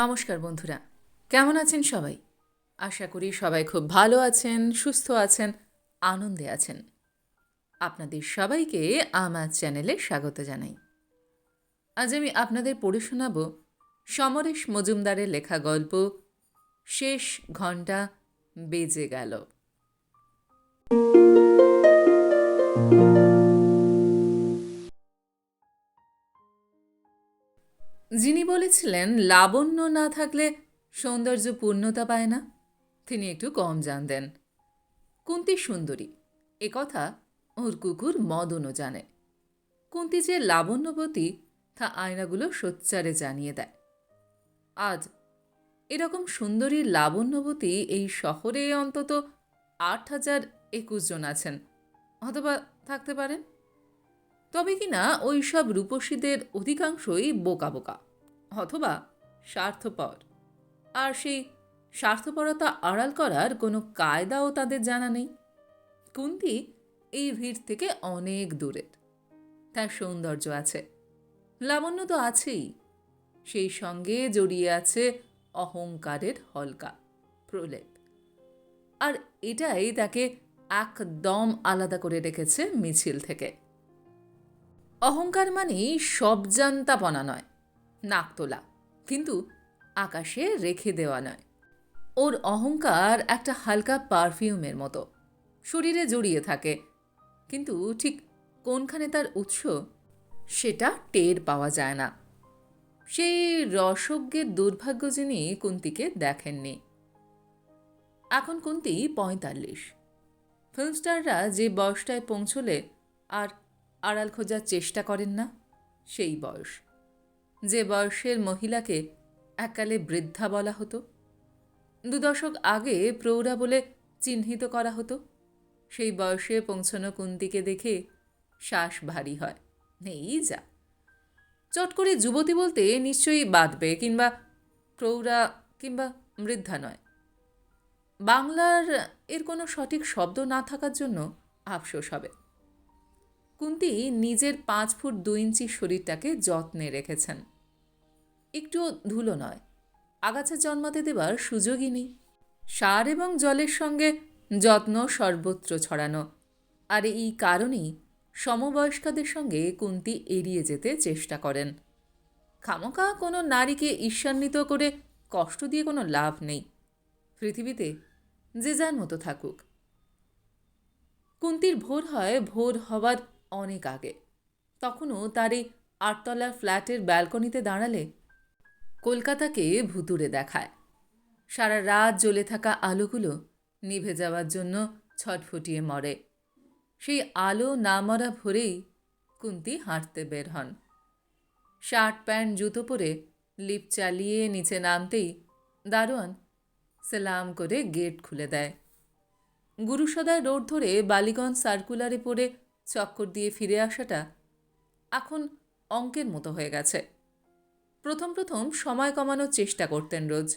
নমস্কার বন্ধুরা, কেমন আছেন সবাই? আশা করি সবাই খুব ভালো আছেন, সুস্থ আছেন, আনন্দে আছেন। আপনাদের সবাইকে আমার চ্যানেলে স্বাগত জানাই। আজ আমি আপনাদের পড়ে শোনাব সমরেশ মজুমদারের লেখা গল্প শেষ ঘণ্টা বেজে গেল। যিনি বলেছিলেন লাবণ্য না থাকলে সৌন্দর্য পূর্ণতা পায় না, তিনি একটু কম জানতেন। কুন্তী সুন্দরী একথা ওর কুকুর মদনও জানে। কুন্তী যে লাবণ্যবতী তা আয়নাগুলো সোচ্চারে জানিয়ে দেয়। আজ এরকম সুন্দরী লাবণ্যবতী এই শহরে অন্তত ৮,০২১ জন আছেন, অথবা থাকতে পারেন। তবে কিনা ওই সব রূপসীদের অধিকাংশই বোকা বোকা অথবা স্বার্থপর, আর সেই স্বার্থপরতা আড়াল করার কোনো কায়দাও তাদের জানা নেই। কুন্তী এই ভিড় থেকে অনেক দূরের। তার সৌন্দর্য আছে, লাবণ্য তো আছেই, সেই সঙ্গে জড়িয়ে আছে অহংকারের হলকা প্রলেপ। আর এটাই তাকে একদম আলাদা করে রেখেছে মিছিল থেকে। অহংকার মানেই সবজান্তাপনা নয়, নাক তোলা, কিন্তু আকাশে রেখে দেওয়া নয়। ওর অহংকার একটা হালকা পারফিউমের মতো, শরীরে জড়িয়ে থাকে, কিন্তু ঠিক কোনখানে তার উৎস সেটা টের পাওয়া যায় না। সেই রসজ্ঞের দুর্ভাগ্য যিনি কুন্তীকে দেখেননি। এখন কুন্তী ৪৫। ফিল্মস্টাররা যে বয়সটায় পৌঁছলে আর আড়াল খোঁজার চেষ্টা করেন না, সেই বয়স। যে বয়সের মহিলাকে এককালে বৃদ্ধা বলা হতো, ২ দশক আগে প্রৌঢ়া বলে চিহ্নিত করা হতো, সেই বয়সে পৌঁছানো কুন্তীকে দেখে শ্বাস ভারী হয়। নেই যা, চট করে যুবতী বলতে নিশ্চয়ই বাঁধবে, কিংবা প্রৌঢ়া কিংবা বৃদ্ধা নয়। বাংলার এর কোনো সঠিক শব্দ না থাকার জন্য আফসোস হবে। কুন্তী নিজের ৫ ফুট ২ ইঞ্চি শরীরটাকে যত্নে রেখেছেন। একটুও ধুলো নয়, আগাছা জন্মাতে দেবার সুযোগই নেই। সার এবং জলের সঙ্গে যত্ন সর্বত্র ছড়ানো, আর এই কারণেই সমবয়স্কাদের সঙ্গে কুন্তী এড়িয়ে যেতে চেষ্টা করেন। খামোকা কোনো নারীকে ঈর্ষান্বিত করে কষ্ট দিয়ে কোনো লাভ নেই। পৃথিবীতে যে যার মতো থাকুক। কুন্তীর ভোর হয় ভোর হওয়ার অনেক আগে। তখনও তার এই ৮তলার ফ্ল্যাটের ব্যালকনিতে দাঁড়ালে কলকাতাকে ভুতুড়ে দেখায়। সারা রাত জ্বলে থাকা আলোগুলো নিভে যাওয়ার জন্য ছটফটিয়ে মরে। সেই আলো না মরা ভোরেই কুন্তী হাঁটতে বের হন। শার্ট প্যান্ট জুতো পরে লিফট চালিয়ে নিচে নামতেই দারোয়ান সালাম করে গেট খুলে দেয়। গুরুসদায় রোড ধরে বালিগঞ্জ সার্কুলারে পড়ে চক্কর দিয়ে ফিরে আসাটা এখন অঙ্কের মতো হয়ে গেছে। প্রথম প্রথম সময় কমানোর চেষ্টা করতেন রোজ,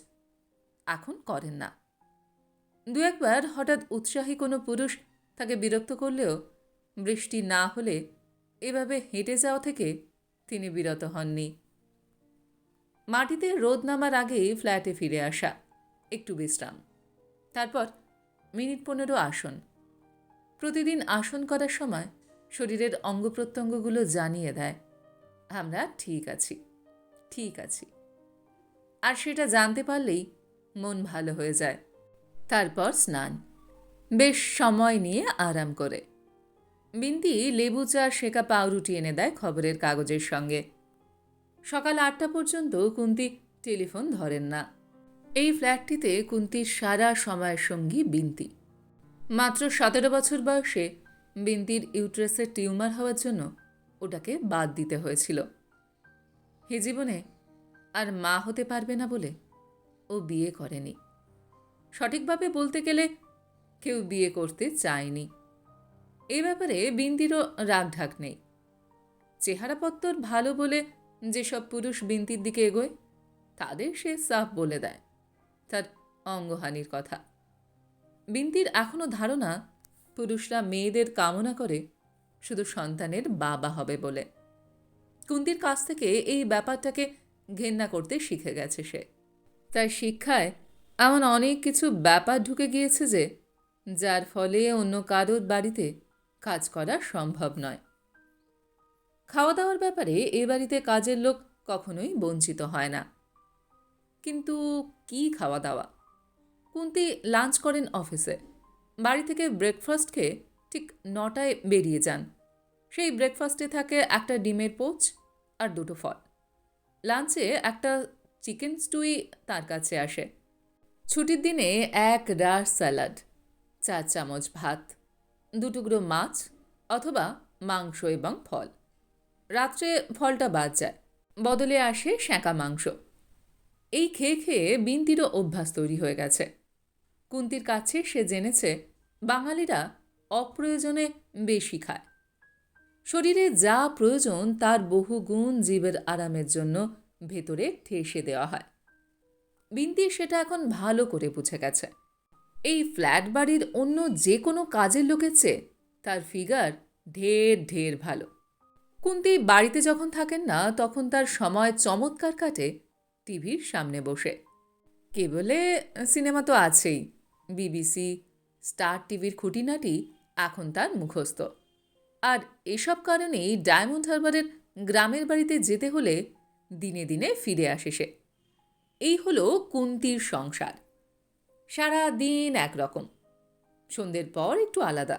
এখন করেন না। ২-১ বার হঠাৎ উৎসাহী কোনো পুরুষ তাকে বিরক্ত করলেও বৃষ্টি না হলে এভাবে হেঁটে যাওয়া থেকে তিনি বিরত হননি। মাটিতে রোদ নামার আগেই ফ্ল্যাটে ফিরে আসা, একটু বিশ্রাম, তারপর মিনিট ১৫ আসন। প্রতিদিন আসন করার সময় শরীরের অঙ্গপ্রত্যঙ্গগুলো জানিয়ে দেয়, আমরা ঠিক আছি, ঠিক আছি। আর সেটা জানতে পারলেই মন ভালো হয়ে যায়। তারপর স্নান, বেশ সময় নিয়ে আরাম করে। বিন্তি লেবু চা সেকা পাউরুটি এনে দেয় খবরের কাগজের সঙ্গে। সকাল ৮টা পর্যন্ত কুন্তী টেলিফোন ধরেন না। এই ফ্ল্যাটটিতে কুন্তীর সারা সময়ের সঙ্গী বিন্তি। মাত্র ১৭ বছর বয়সে বিন্তির ইউট্রাসের টিউমার হওয়ার জন্য ওটাকে বাদ দিতে হয়েছিল। এ জীবনে আর মা হতে পারবে না বলে ও বিয়ে করেনি। সঠিকভাবে বলতে গেলে কেউ বিয়ে করতে চায়নি। এ ব্যাপারে বিন্তিরও রাগঢাক নেই। চেহারাপত্তর ভালো বলে যেসব পুরুষ বিন্তির দিকে এগোয় তাদের সে সাফ বলে দেয় তার অঙ্গহানির কথা। বিন্তির এখনও ধারণা পুরুষরা মেয়েদের কামনা করে শুধু সন্তানের বাবা হবে বলে। কুন্তীর কাছ থেকে এই ব্যাপারটাকে ঘেন্না করতে শিখে গেছে সে। তার শিক্ষায় এমন অনেক কিছু ব্যাপার ঢুকে গিয়েছে যে যার ফলে অন্য কারোর বাড়িতে কাজ করা সম্ভব নয়। খাওয়া দাওয়ার ব্যাপারে এ বাড়িতে কাজের লোক কখনোই বঞ্চিত হয় না। কিন্তু কি খাওয়া দাওয়া! কুন্তি লাঞ্চ করেন অফিসে, বাড়ি থেকে ব্রেকফাস্ট খেয়ে ঠিক 9টায় বেরিয়ে যান। সেই ব্রেকফাস্টে থাকে একটা ডিমের পোচ আর দুটো ফল। লাঞ্চে একটা চিকেন স্টুই তার কাছে আসে। ছুটির দিনে এক রাস স্যালাড, 4 চামচ ভাত, 2 টুকরো মাছ অথবা মাংস এবং ফল। রাত্রে ফলটা বাদ যায়, বদলে আসে সেঁকা মাংস। এই খেয়ে খেয়ে বিন্তিরও অভ্যাস তৈরি হয়ে গেছে। কুন্তির কাছে সে জেনেছে বাঙালিরা অপ্রয়োজনে বেশি খায়। শরীরে যা প্রয়োজন তার বহু গুণ জীবের আরামের জন্য ভেতরে ঠেসে দেওয়া হয়। বিন্তি সেটা এখন ভালো করে বুঝে গেছে। এই ফ্ল্যাট বাড়ির অন্য যে কোনো কাজের লোকের চেয়ে তার ফিগার ঢের ঢের ভালো। কুন্তি বাড়িতে যখন থাকেন না তখন তার সময় চমৎকার কাটে টিভির সামনে বসে। কেবলে সিনেমা তো আছেই, বিবিসি, স্টার টিভির খুঁটিনাটি এখন তার মুখস্থ। আর এসব কারণেই ডায়মন্ড হারবারের গ্রামের বাড়িতে যেতে হলে দিনে দিনে ফিরে আসে সে। এই হলো কুন্তির সংসার। সারা দিন একরকম, সন্ধ্যের পর একটু আলাদা,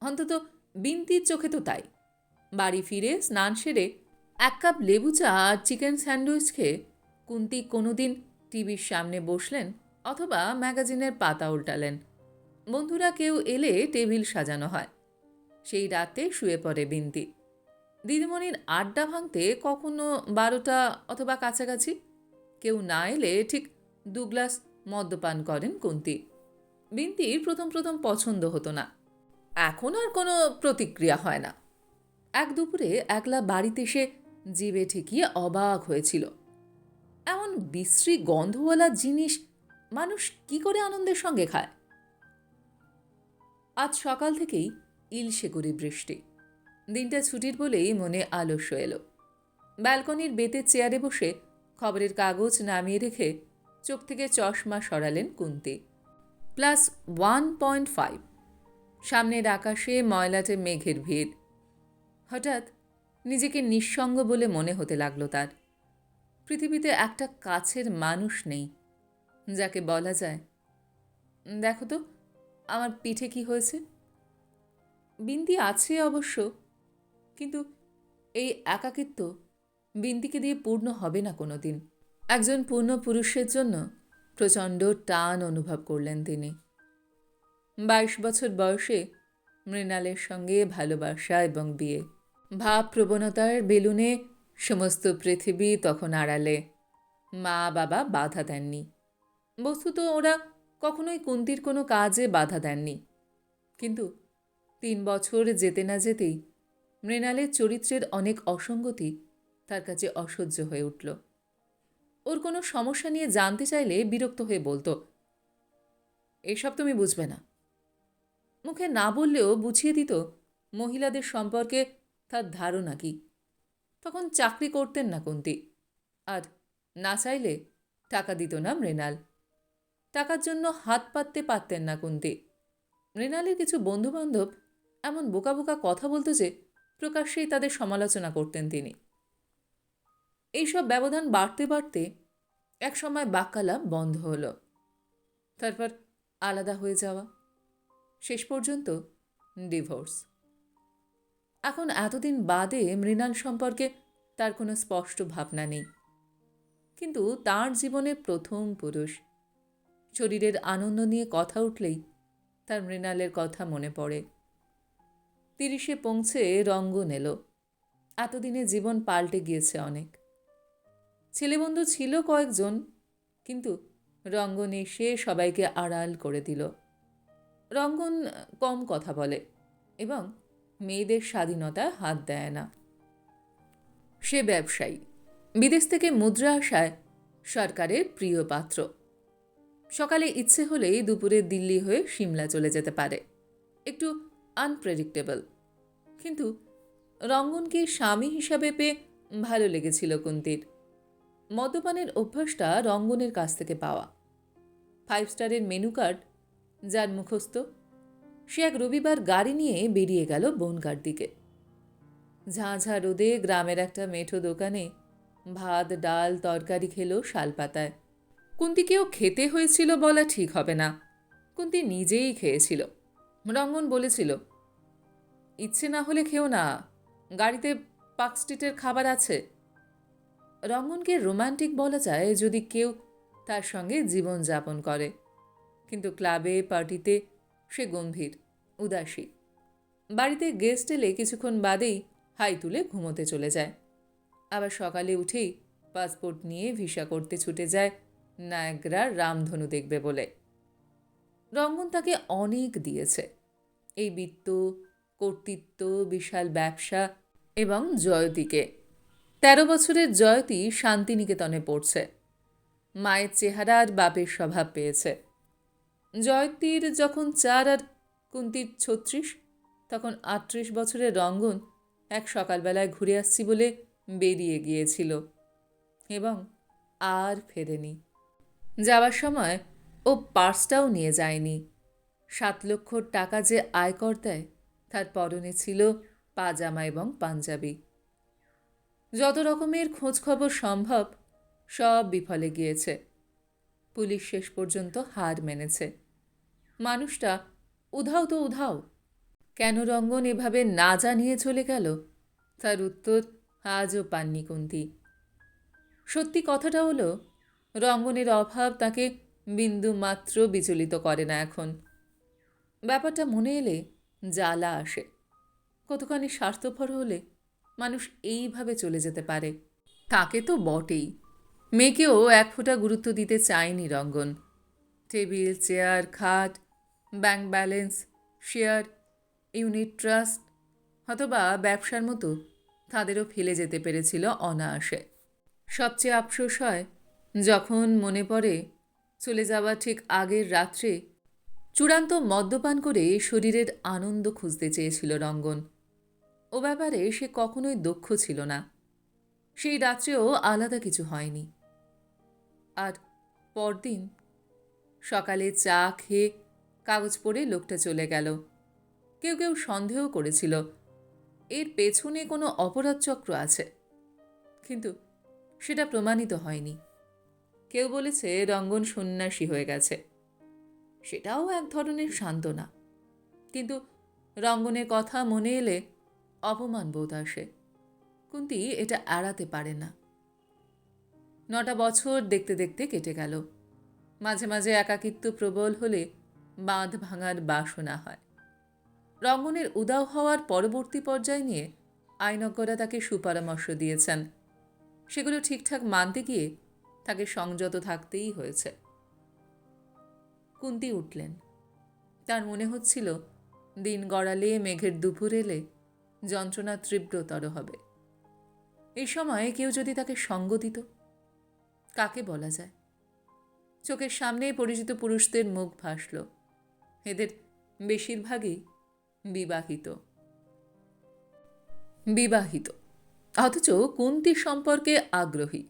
অন্তত বিন্তির চোখে তো তাই। বাড়ি ফিরে স্নান সেরে 1 কাপ লেবু চা আর চিকেন স্যান্ডউইচ খেয়ে কুন্তি কোনোদিন টিভির সামনে বসলেন অথবা ম্যাগাজিনের পাতা উল্টালেন। বন্ধুরা কেউ এলে টেবিল সাজানো হয়। সেই রাতে শুয়ে পড়ে বিন্তি। দিদিমণির আড্ডা ভাঙতে কখনো 12টা অথবা কাছাকাছি। কেউ না এলে ঠিক 2 গ্লাস মদ্যপান করেন কুন্তি। বিন্তির প্রথম প্রথম পছন্দ হতো না, এখন আর কোনো প্রতিক্রিয়া হয় না। এক দুপুরে একলা বাড়িতে সে জিভে ঠেকিয়ে অবাক হয়েছিল। এমন বিশ্রী গন্ধওয়ালা জিনিস মানুষ কি করে আনন্দের সঙ্গে খায়। আজ সকাল থেকেই ইলশে করে বৃষ্টি। দিনটা ছুটির বলেই মনে আলস্য এলো। ব্যালকনির বেতের চেয়ারে বসে খবরের কাগজ নামিয়ে রেখে চোখ থেকে চশমা সরালেন কুন্তি। +1.5। সামনের আকাশে ময়লাটে মেঘের ভিড়। হঠাৎ নিজেকে নিঃসঙ্গ বলে মনে হতে লাগলো তার। পৃথিবীতে একটা কাছের মানুষ নেই যাকে বলা যায়, দেখো তো আমার পিঠে কি হয়েছে। বিন্তি আছে অবশ্য, কিন্তু এই একাকিত্ব বিন্তিকে দিয়ে পূর্ণ হবে না কোনো দিন। একজন পূর্ণ পুরুষের জন্য প্রচণ্ড টান অনুভব করলেন তিনি। 22 বছর বয়সে মৃণালের সঙ্গে ভালোবাসা এবং বিয়ে। ভাব প্রবণতার বেলুনে সমস্ত পৃথিবী তখন আড়ালে। মা বাবা বাধা দেননি। বস্তুত ওরা কখনোই কুন্তির কোনো কাজে বাধা দেননি। কিন্তু 3 বছর যেতে না যেতেই মৃণালের চরিত্রের অনেক অসঙ্গতি তার কাছে অসহ্য হয়ে উঠল। ওর কোনো সমস্যা নিয়ে জানতে চাইলে বিরক্ত হয়ে বলতো, এসব তুমি বুঝবে না। মুখে না বললেও বুঝিয়ে দিত মহিলাদের সম্পর্কে তার ধারণা কি। তখন চাকরি করতেন না কুন্তি, আর না চাইলে টাকা দিত না মৃণাল। টাকার জন্য হাত পাততে পারতেন না কুন্তি। মৃণালের কিছু বন্ধুবান্ধব এমন বোকা বোকা কথা বলতো যে প্রকাশ্যেই তাদের সমালোচনা করতেন তিনি। এইসব ব্যবধান বাড়তে বাড়তে একসময় বাক্যালাপ বন্ধ হলো। তারপর আলাদা হয়ে যাওয়া, শেষ পর্যন্ত ডিভোর্স। এখন এতদিন বাদে মৃণাল সম্পর্কে তার কোনো স্পষ্ট ভাবনা নেই। কিন্তু তার জীবনের প্রথম পুরুষ। শরীরের আনন্দ নিয়ে কথা উঠলেই তার মৃণালের কথা মনে পড়ে। 30-এ পৌঁছে রঙ্গন এলো। এতদিনে জীবন পাল্টে গিয়েছে অনেক। ছেলেবন্ধু ছিল কয়েকজন, কিন্তু রঙ্গন এসে সবাইকে আড়াল করে দিল। রঙ্গন কম কথা বলে এবং মেয়েদের স্বাধীনতায় হাত দেয় না। সে ব্যবসায়ী, বিদেশ থেকে মুদ্রা আসায় সরকারের প্রিয় পাত্র। সকালে ইচ্ছে হলেই দুপুরে দিল্লি হয়ে সিমলা চলে যেতে পারে। একটু আনপ্রেডিক্টেবল, কিন্তু রঙ্গনকে স্বামী হিসাবে পেয়ে ভালো লেগেছিল কুন্তির। মদ্যপানের অভ্যাসটা রঙ্গনের কাছ থেকে পাওয়া। 5 স্টারের মেনু কার্ড যার মুখস্থ, সে এক রবিবার গাড়ি নিয়ে বেরিয়ে গেল বনগাঁর দিকে। ঝাঁ ঝাঁ রোদে গ্রামের একটা মেঠো দোকানে ভাত ডাল তরকারি খেলো শালপাতায়। কুন্তিকেও খেতে হয়েছিল বলা ঠিক হবে না, কুন্তি নিজেই খেয়েছিল। রঙ্গন বলেছিল, ইচ্ছে না হলে খেও না, গাড়িতে পার্ক স্ট্রিটের খাবার আছে। রঙ্গনকে রোমান্টিক বলা যায় যদি কেউ তার সঙ্গে জীবনযাপন করে, কিন্তু ক্লাবে পার্টিতে সে গম্ভীর উদাসী। বাড়িতে গেস্ট এলে কিছুক্ষণ বাদেই হাই তুলে ঘুমোতে চলে যায়, আবার সকালে উঠেই পাসপোর্ট নিয়ে ভিসা করতে ছুটে যায় নায়াগ্রার রামধনু দেখবে বলে। রঙ্গন তাকে অনেক দিয়েছে, এই বিত্ত, কর্তৃত্ব, বিশাল ব্যবসা এবং জয়তীকে। 13 বছরের জয়তী শান্তিনিকেতনে পড়ছে, মায়ের চেহারা আর বাপের স্বভাব পেয়েছে। জয়তীর যখন 4 আর কুন্তির 36, তখন 38 বছরের রঙ্গন এক সকালবেলায় ঘুরে আসছি বলে বেরিয়ে গিয়েছিল এবং আর ফেরেনি। যাওয়ার সময় ও পার্সটাও নিয়ে যায়নি। 7 লক্ষ টাকা যে আয়কর দেয় তার পরনে ছিল পাজামা এবং পাঞ্জাবি। যত রকমের খোঁজখবর সম্ভব সব বিফলে গিয়েছে। পুলিশ শেষ পর্যন্ত হার মেনেছে। মানুষটা উধাও তো উধাও। কেন রঙ্গন এভাবে না জানিয়ে চলে গেল তার উত্তর আজও পাননি কুন্তি। সত্যি কথাটা হলো, রঙ্গনের অভাব তাকে বিন্দু মাত্র বিচলিত করে না এখন। ব্যাপারটা মনে এলে জ্বালা আসে। কতখানি স্বার্থপর হলে মানুষ এইভাবে চলে যেতে পারে। তাকে তো বটেই, মেয়েকেও এক ফোঁটা গুরুত্ব দিতে চায়নি রঙ্গন। টেবিল চেয়ার খাট, bank balance, share, unit trust অথবা ব্যবসার মতো তাদেরও ফেলে যেতে পেরেছিল অনায়াসে। সবচেয়ে আফসোস হয় যখন মনে পড়ে চলে যাওয়া ঠিক আগের রাত্রে চূড়ান্ত মদ্যপান করে শরীরের আনন্দ খুঁজতে চেয়েছিল রঙ্গন। ও ব্যাপারে সে কখনোই দক্ষ ছিল না। সেই রাত্রেও আলাদা কিছু হয়নি। আর পরদিন সকালে চা খেয়ে কাগজ পড়ে লোকটা চলে গেল। কেউ কেউ সন্দেহ করেছিল এর পেছনে কোনো অপরাধ চক্র আছে, কিন্তু সেটা প্রমাণিত হয়নি। কেউ বলেছে রঙ্গন সন্ন্যাসী হয়ে গেছে, সেটাও এক ধরনের সান্ত্বনা। কিন্তু রঙ্গনের কথা মনে এলে অপমান বোধ আসে। কুন্তি এটা এড়াতে পারে না। 9টা বছর দেখতে দেখতে কেটে গেল। মাঝে মাঝে একাকিত্ব প্রবল হলে বাঁধ ভাঙার বাসনা হয়। রঙ্গনের উদাও হওয়ার পরবর্তী পর্যায় নিয়ে আইনজ্ঞরা তাকে সুপরামর্শ দিয়েছেন। সেগুলো ঠিকঠাক মানতে গিয়ে তাকে সংযত থাকতেই হয়েছে। কুন্তি উঠলেন। তার মনে হচ্ছিল দিন গড়ালে মেঘের দুপুর এলে যন্ত্রণা তীব্রতর হবে। এই সময় কেউ যদি তাকে সঙ্গ দিত, কাকে বলা যায়? চোখের সামনেই পরিচিত পুরুষদের মুখ ভাসল। এদের বেশিরভাগই বিবাহিত বিবাহিত অথচ কুন্তির সম্পর্কে আগ্রহী।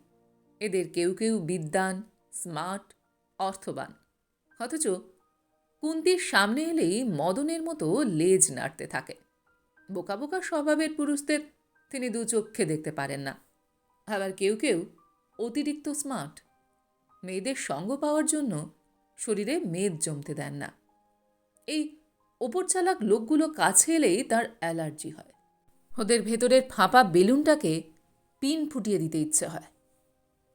এদের কেউ কেউ বিদ্বান, স্মার্ট, অর্থবান, অথচ কুন্তির সামনে এলেই মদনের মতো লেজ নাড়তে থাকে। বোকা বোকা স্বভাবের পুরুষদের তিনি দু চক্ষে দেখতে পারেন না। আবার কেউ কেউ অতিরিক্ত স্মার্ট, মেয়েদের সঙ্গ পাওয়ার জন্য শরীরে মেদ জমতে দেন না। এই ওপর চালাক লোকগুলো কাছে এলেই তার অ্যালার্জি হয়। ওদের ভেতরের ফাঁপা বেলুনটাকে পিন ফুটিয়ে দিতে ইচ্ছে হয়।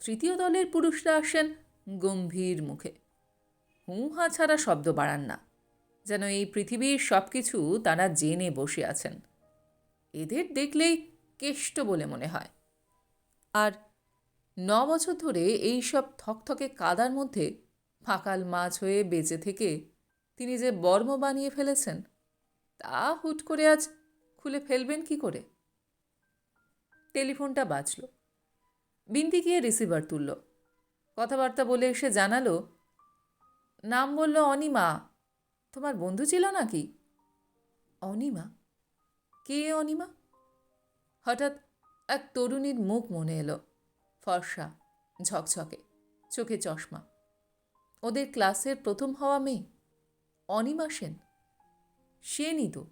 তৃতীয় দলের পুরুষরা আসেন গম্ভীর মুখে, হুঁ-হা ছাড়া শব্দ বাড়ান না, যেন এই পৃথিবীর সব কিছু তারা জেনে বসে আছেন। এদের দেখলেই কেষ্ট বলে মনে হয়। আর 9 বছর ধরে এই সব থকথকে কাদার মধ্যে ফাঁকাল মাছ হয়ে বেঁচে থেকে তিনি যে বর্ম বানিয়ে ফেলেছেন, তা হুট করে আজ খুলে ফেলবেন কি করে? টেলিফোনটা বাজল। বিন্তি গিয়ে রিসিভার তুলল। কথাবার্তা বলে এসে জানালো, নাম বলল অনিমা। তোমার বন্ধু ছিল নাকি? অনিমা? কে অনিমা? হঠাৎ এক তরুণীর মুখ মনে এলো। ফর্সা, ঝকঝকে, চোখে চশমা। ওদের ক্লাসের প্রথম হওয়া মেয়ে অনিমা সেন। সে নি তো।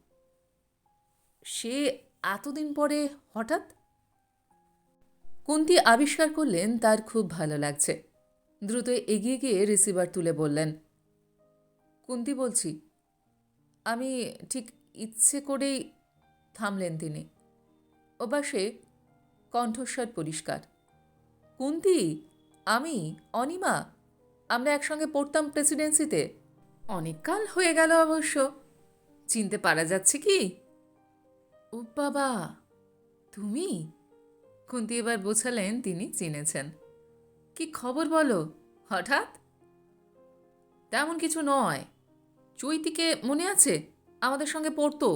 সে এতদিন পরে হঠাৎ। কুন্তি আবিষ্কার করলেন তার খুব ভালো লাগছে। দ্রুত এগিয়ে গিয়ে রিসিভার তুলে বললেন, কুন্তি বলছি। আমি ঠিক ইচ্ছে করেই। থামলেন তিনি। ওপাশে কণ্ঠস্বর পরিষ্কার, কুন্তি, আমি অনিমা। আমরা একসঙ্গে পড়তাম প্রেসিডেন্সিতে। অনেককাল হয়ে গেল অবশ্য। চিনতে পারা যাচ্ছে কি? ও বাবা, তুমি? কুন্তি এবার বোঝালেন তিনি চিনেছেন। কি খবর বলো হঠাৎ? তেমন কিছু নয়। চৈতিকে মনে আছে? আমাদের সঙ্গে পড়তো।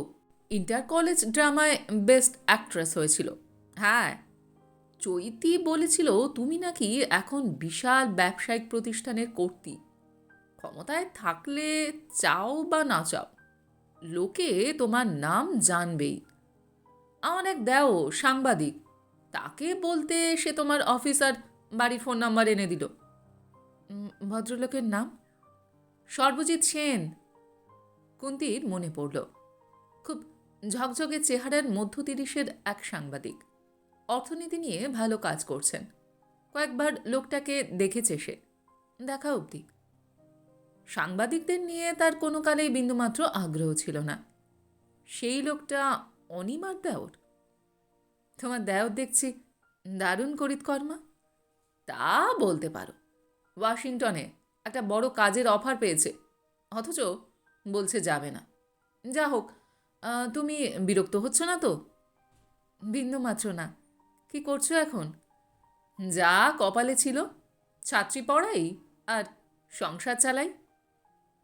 ইন্টার কলেজ ড্রামায় বেস্ট অ্যাক্ট্রেস হয়েছিল। হ্যাঁ, চৈতি বলেছিল তুমি নাকি এখন বিশাল ব্যবসায়িক প্রতিষ্ঠানের কর্ত্রী। ক্ষমতায় থাকলে চাও বা না চাও, লোকে তোমার নাম জানবেই। আমার এক দেও সাংবাদিক, তাকে বলতে সে তোমার অফিস আর বাড়ির ফোন নাম্বার এনে দিল। ভদ্রলোকের নাম? সর্বজিৎ সেন। কুন্তির মনে পড়ল। খুব ঝকঝকে চেহারার মধ্য ৩০-এর এক সাংবাদিক। অর্থনীতি নিয়ে ভালো কাজ করছেন। কয়েকবার লোকটাকে দেখেছে সে, দেখা অবধি। সাংবাদিকদের নিয়ে তার কোনো কালেই বিন্দুমাত্র আগ্রহ ছিল না। সেই লোকটা অনিমার দেওর? তোমার দেওর দেখছি দারুণ করিতকর্মা। তা বলতে পারো। ওয়াশিংটনে একটা বড় কাজের অফার পেয়েছে, অথচ বলছে যাবে না। যা হোক, তুমি বিরক্ত হচ্ছ না তো? বিন্দুমাত্র না। কি করছো এখন? যা কপালে ছিল, ছাত্রী পড়াই আর সংসার চালাই।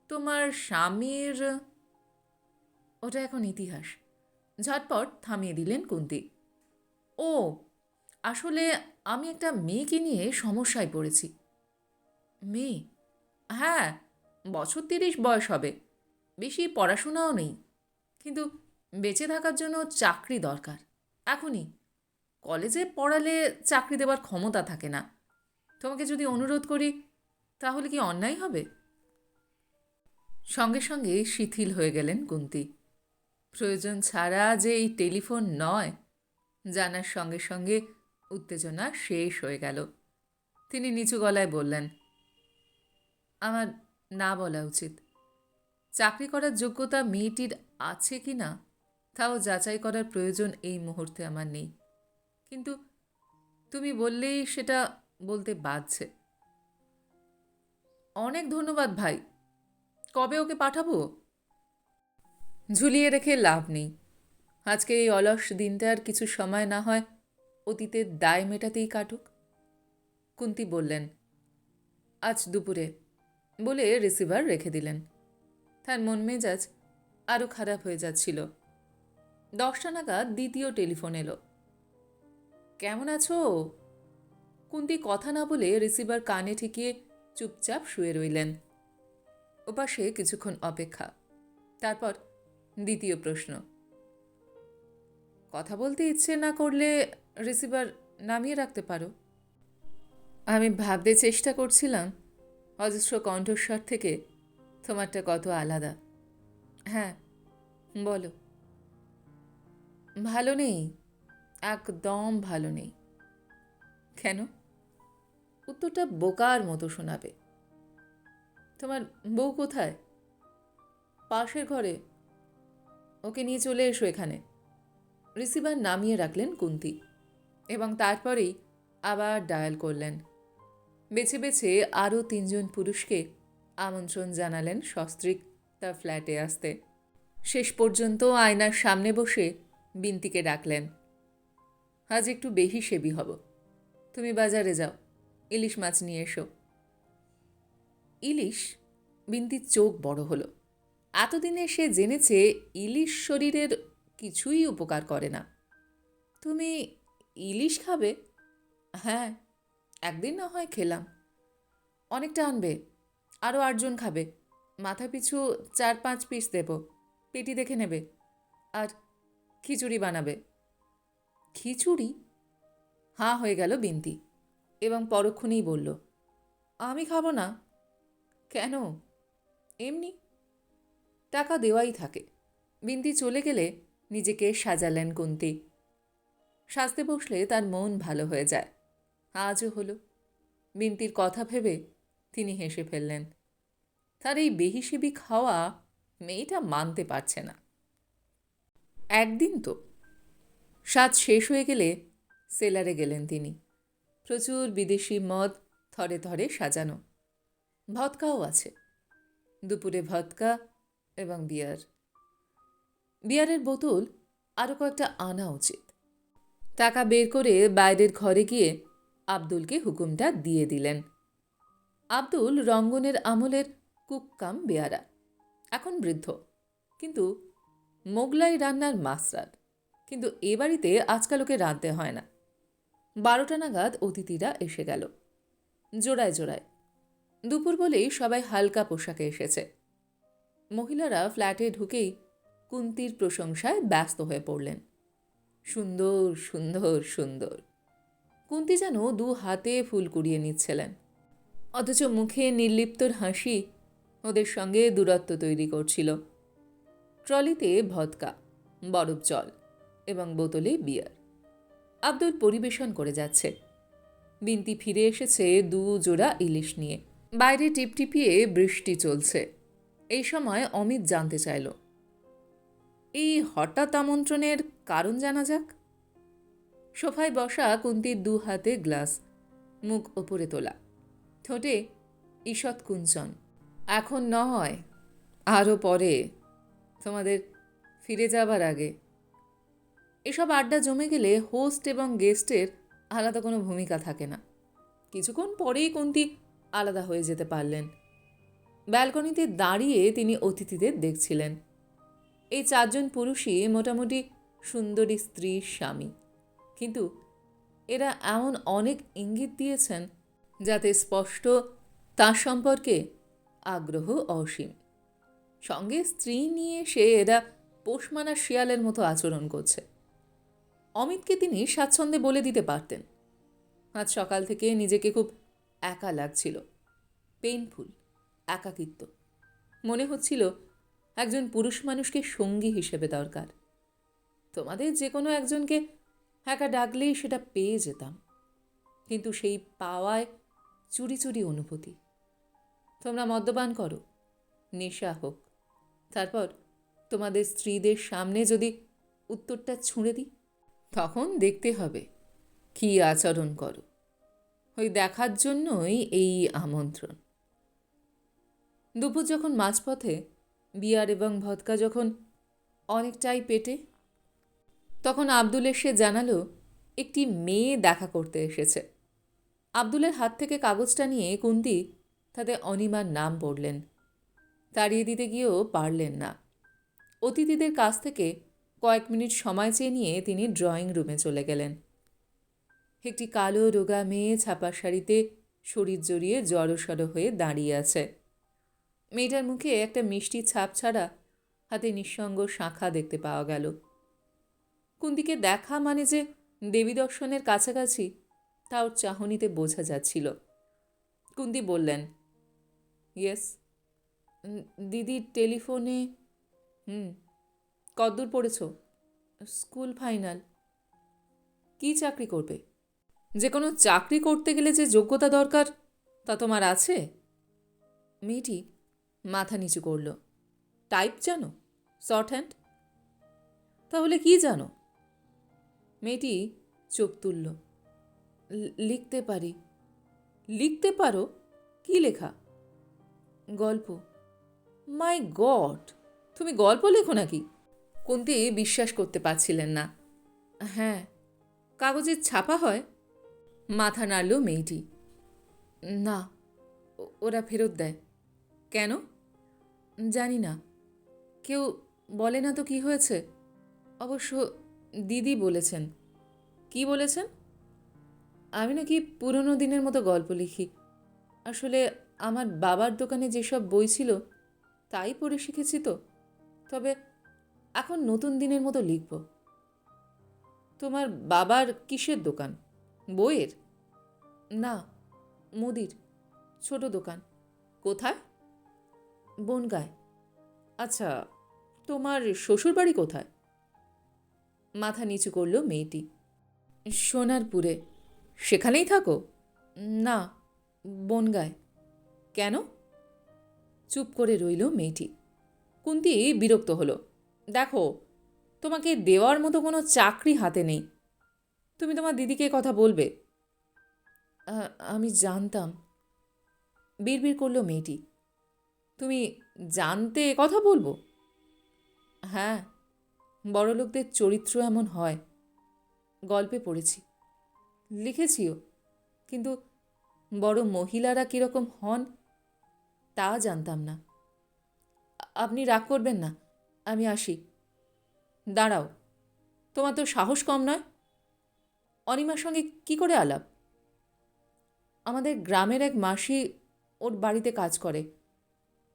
তোমার স্বামীর? ওটা এখন ইতিহাস। ঝটপট থামিয়ে দিলেন কুন্তি। ও, আসলে আমি একটা মেয়েকে নিয়ে সমস্যায় পড়েছি। মেয়ে? হ্যাঁ, বছর ৩০ বয়স হবে। বেশি পড়াশোনাও নেই, কিন্তু বেঁচে থাকার জন্য চাকরি দরকার এখনই। কলেজে পড়ালে চাকরি দেওয়ার ক্ষমতা থাকে না। তোমাকে যদি অনুরোধ করি তাহলে কি অন্যায় হবে? সঙ্গে সঙ্গে শিথিল হয়ে গেলেন কুন্তি। প্রয়োজন ছাড়া যে এই টেলিফোন নয়, জানার সঙ্গে সঙ্গে উত্তেজনা শেষ হয়ে গেল। তিনি নিচু গলায় বললেন, আমার না বলা উচিত। চাকরি করার যোগ্যতা মেয়েটির আছে কি না তাও যাচাই করার প্রয়োজন এই মুহূর্তে আমার নেই, কিন্তু তুমি বললেই সেটা বলতে বাধছে। অনেক ধন্যবাদ ভাই। কবে ওকে পাঠাবো? ঝুলিয়ে রেখে লাভ নেই। আজকে এই অলস দিনটার কিছু সময় না হয় অতীতের দায় মেটাতেই কাটুক। কুন্তি বললেন, আজ দুপুরে, বলে রিসিভার রেখে দিলেন। তার মন মেজাজ আরও খারাপ হয়ে যাচ্ছিল। 10টা নাগাদ দ্বিতীয় টেলিফোন এলো। কেমন আছো? কুন্তি কথা না বলে রিসিভার কানে ঠেকিয়ে চুপচাপ শুয়ে রইলেন। ওপাশে কিছুক্ষণ অপেক্ষা। তারপর দ্বিতীয় প্রশ্ন। কথা বলতে ইচ্ছে না করলে রিসিভার নামিয়ে রাখতে পারো। আমি ভাবতে চেষ্টা করছিলাম অজস্র কণ্ঠস্বর থেকে তোমারটা কত আলাদা। হ্যাঁ, বলো। ভালো নেই, একদম ভালো নেই। কেন? উত্তরটা বোকার মতো শোনাবে। তোমার বউ কোথায়? পাশের ঘরে। ওকে নিয়ে চলে এসো এখানে। রিসিভার নামিয়ে রাখলেন কুন্তি এবং তারপরেই আবার ডায়াল করলেন। বেছে বেছে আরও 3জন পুরুষকে আমন্ত্রণ জানালেন সস্ত্রীক তার ফ্ল্যাটে আসতে। শেষ পর্যন্ত আয়নার সামনে বসে বিন্তিকে ডাকলেন। আজ একটু বেহিসেবি হব। তুমি বাজারে যাও, ইলিশ মাছ নিয়ে এসো। ইলিশ? বিন্তির চোখ বড় হলো। এতদিনে সে জেনেছে ইলিশ শরীরের কিছুই উপকার করে না। তুমি ইলিশ খাবে? হ্যাঁ, একদিন না হয় খেলাম। অনেকটা আনবে, আরও 8জন খাবে। মাথা পিছু 4-5 পিস দেব, পেটি দেখে নেবে। আর খিচুড়ি বানাবে। খিচুড়ি? হাঁ হয়ে গেল বিন্তি। এবং পরক্ষণেই বলল, আমি খাবো না। কেন? এমনি। টাকা দেওয়াই থাকে। বিন্তি চলে গেলে নিজেকে সাজালেন কুন্তি। সাজতে বসলে তার মন ভালো হয়ে যায়। আজও হলো। বিন্তির কথা ভেবে তিনি হেসে ফেললেন। তার এই বেহিসেবি খাওয়া মেয়েটা মানতে পারছে না। একদিন তো সাজ শেষ হয়ে গেলে সেলারে গেলেন তিনি। প্রচুর বিদেশি মদ থরে থরে সাজানো। ভদকাও আছে। দুপুরে ভদকা এবং বিয়ার। বিয়ারের বোতল আরও কয়েকটা আনা উচিত। টাকা বের করে বাইরের ঘরে গিয়ে আব্দুলকে হুকুমটা দিয়ে দিলেন। আব্দুল রঙ্গনের আমলের কুক বেয়ারা। এখন বৃদ্ধ, কিন্তু মোগলাই রান্নার মাস্টার। কিন্তু এ বাড়িতে আজকাল ওকে রাঁধতে হয় না। 12টা নাগাদ অতিথিরা এসে গেল, জোড়ায় জোড়ায়। দুপুর বলেই সবাই হালকা পোশাকে এসেছে। মহিলারা ফ্ল্যাটে ঢুকেই কুন্তির প্রশংসায় ব্যস্ত হয়ে পড়লেন। সুন্দর সুন্দর সুন্দর। কুন্তি যেন 2 হাতে ফুল কুড়িয়ে নিচ্ছিলেন, অথচ মুখে নির্লিপ্তর হাসি ওদের সঙ্গে দূরত্ব তৈরি করছিল। ট্রলিতে ভদকা, বরফ জল এবং বোতলে বিয়ার। আব্দুল পরিবেশন করে যাচ্ছে। বিন্তি ফিরে এসেছে 2 জোড়া ইলিশ নিয়ে। বাইরে টিপটিপিয়ে বৃষ্টি চলছে। এই সময় অমিত জানতে চাইল, এই হঠাৎ আমন্ত্রণের কারণ জানা যাক। সোফায় বসা কুন্তির 2 হাতে গ্লাস, মুখ ওপরে তোলা, ঠোঁটে ঈষৎ কুঞ্চন। এখন নয়, আরও পরে, তোমাদের ফিরে যাবার আগে। এসব আড্ডা জমে গেলে হোস্ট এবং গেস্টের আলাদা কোনো ভূমিকা থাকে না। কিছুক্ষণ পরেই কুন্তি আলাদা হয়ে যেতে পারলেন। ব্যালকনিতে দাঁড়িয়ে তিনি অতিথিদের দেখছিলেন। এই 4 জন পুরুষই মোটামুটি সুন্দরী স্ত্রীর স্বামী, কিন্তু এরা এমন অনেক ইঙ্গিত দিয়েছেন যাতে স্পষ্ট তার সম্পর্কে আগ্রহ অসীম। সঙ্গে স্ত্রী নিয়ে এসে এরা পোষমানা শিয়ালের মতো আচরণ করছে। অমিতকে তিনি স্বাচ্ছন্দ্যে বলে দিতে পারতেন, আজ সকাল থেকে নিজেকে খুব একা লাগছিল। পেইনফুল, একাকিত্ব। মনে হচ্ছিল একজন পুরুষ মানুষকে সঙ্গী হিসেবে দরকার। তোমাদের যে কোনো একজনকে একা ডাকলেই সেটা পেয়ে যেতাম, কিন্তু সেই পাওয়ায় চুরি চুরি অনুভূতি। তোমরা মদ্যপান করো, নেশা হোক, তারপর তোমাদের স্ত্রীদের সামনে যদি উত্তরটা ছুঁড়ে দিই, তখন দেখতে হবে কী আচরণ করো। ওই দেখার জন্যই এই আমন্ত্রণ। দুপুর যখন মাঝপথে বিয়ার এবং ভদকা যখন অনেকটাই পেটে, তখন আব্দুল এসে জানালো একটি মেয়ে দেখা করতে এসেছে। আব্দুলের হাত থেকে কাগজটা নিয়ে কুন্তি তাতে অনিমার নাম পড়লেন। তাড়িয়ে দিতে গিয়েও পারলেন না। অতিথিদের কাছ থেকে কয়েক মিনিট সময় চেয়ে নিয়ে তিনি ড্রয়িং রুমে চলে গেলেন। একটি কালো রোগা মেয়ে ছাপা শাড়িতে শরীর জড়িয়ে জড়সড় হয়ে দাঁড়িয়ে আছে। মেয়েটার মুখে একটা মিষ্টি ছাপ ছাড়া হাতে নিঃসঙ্গ শাঁখা দেখতে পাওয়া গেল। কুন্তিকে দেখা মানে যে দেবী দর্শনের কাছাকাছি, তা ওর চাহনিতে বোঝা যাচ্ছিল। কুন্তি বললেন, ইয়েস। দিদির টেলিফোনে। কদ্দূর পড়েছ? School final. কি চাকরি করবে? যে কোনো চাকরি করতে গেলে যে যোগ্যতা দরকার তা তোমার আছে? মেয়েটি মাথা নিচু করল। টাইপ জানো? Short hand? তাহলে কি জানো? মেয়েটি চোখ তুলল। লিখতে পারি। লিখতে পারো? কি লেখা? গল্প। মাই গড, তুমি গল্প লেখো নাকি? কুন্তি বিশ্বাস করতে পারছিলেন না। হ্যাঁ। কাগজে ছাপা হয়? মাথা নাড়ল মেয়েটি। না, ওরা ফেরত দেয়। কেন? জানি না, কেউ বলে না তো কি হয়েছে। অবশ্য দিদি বলেছেন। কি বলেছেন? আমি নাকি পুরনো দিনের মতো গল্প লিখি। আসলে আমার বাবার দোকানে যেসব বই ছিল তাই পড়ে শিখেছি তো। তবে এখন নতুন দিনের মতো লিখব। তোমার বাবার কিসের দোকান? বইয়ের? না, মুদির ছোট দোকান। কোথায়? বনগাঁয়। আচ্ছা, তোমার শ্বশুরবাড়ি কোথায়? মাথা নিচু করল মেয়েটি। সোনারপুরে। সেখানেই থাকো? না, বনগাঁয়। কেন? চুপ করে রইল মেয়েটি। কুন্তি বিরক্ত হলো। দেখো, তোমাকে দেওয়ার মতো কোনো চাকরি হাতে নেই। তুমি তোমার দিদিকে কথা বলবে। আমি জানতাম, বিড়বিড় করল মেয়েটি। তুমি জানতে কথা বলবো? হ্যাঁ, বড়লোকদের চরিত্র এমন হয়। গল্পে পড়েছি, লিখেছিও, কিন্তু বড় মহিলারা কীরকম হন তা জানতাম না। আপনি রাগ করবেন না, আমি আসি। দাঁড়াও, তোমার তো সাহস কম নয়। অনিমার সঙ্গে কি করে আলাপ? আমাদের গ্রামের এক মাসি ওর বাড়িতে কাজ করে।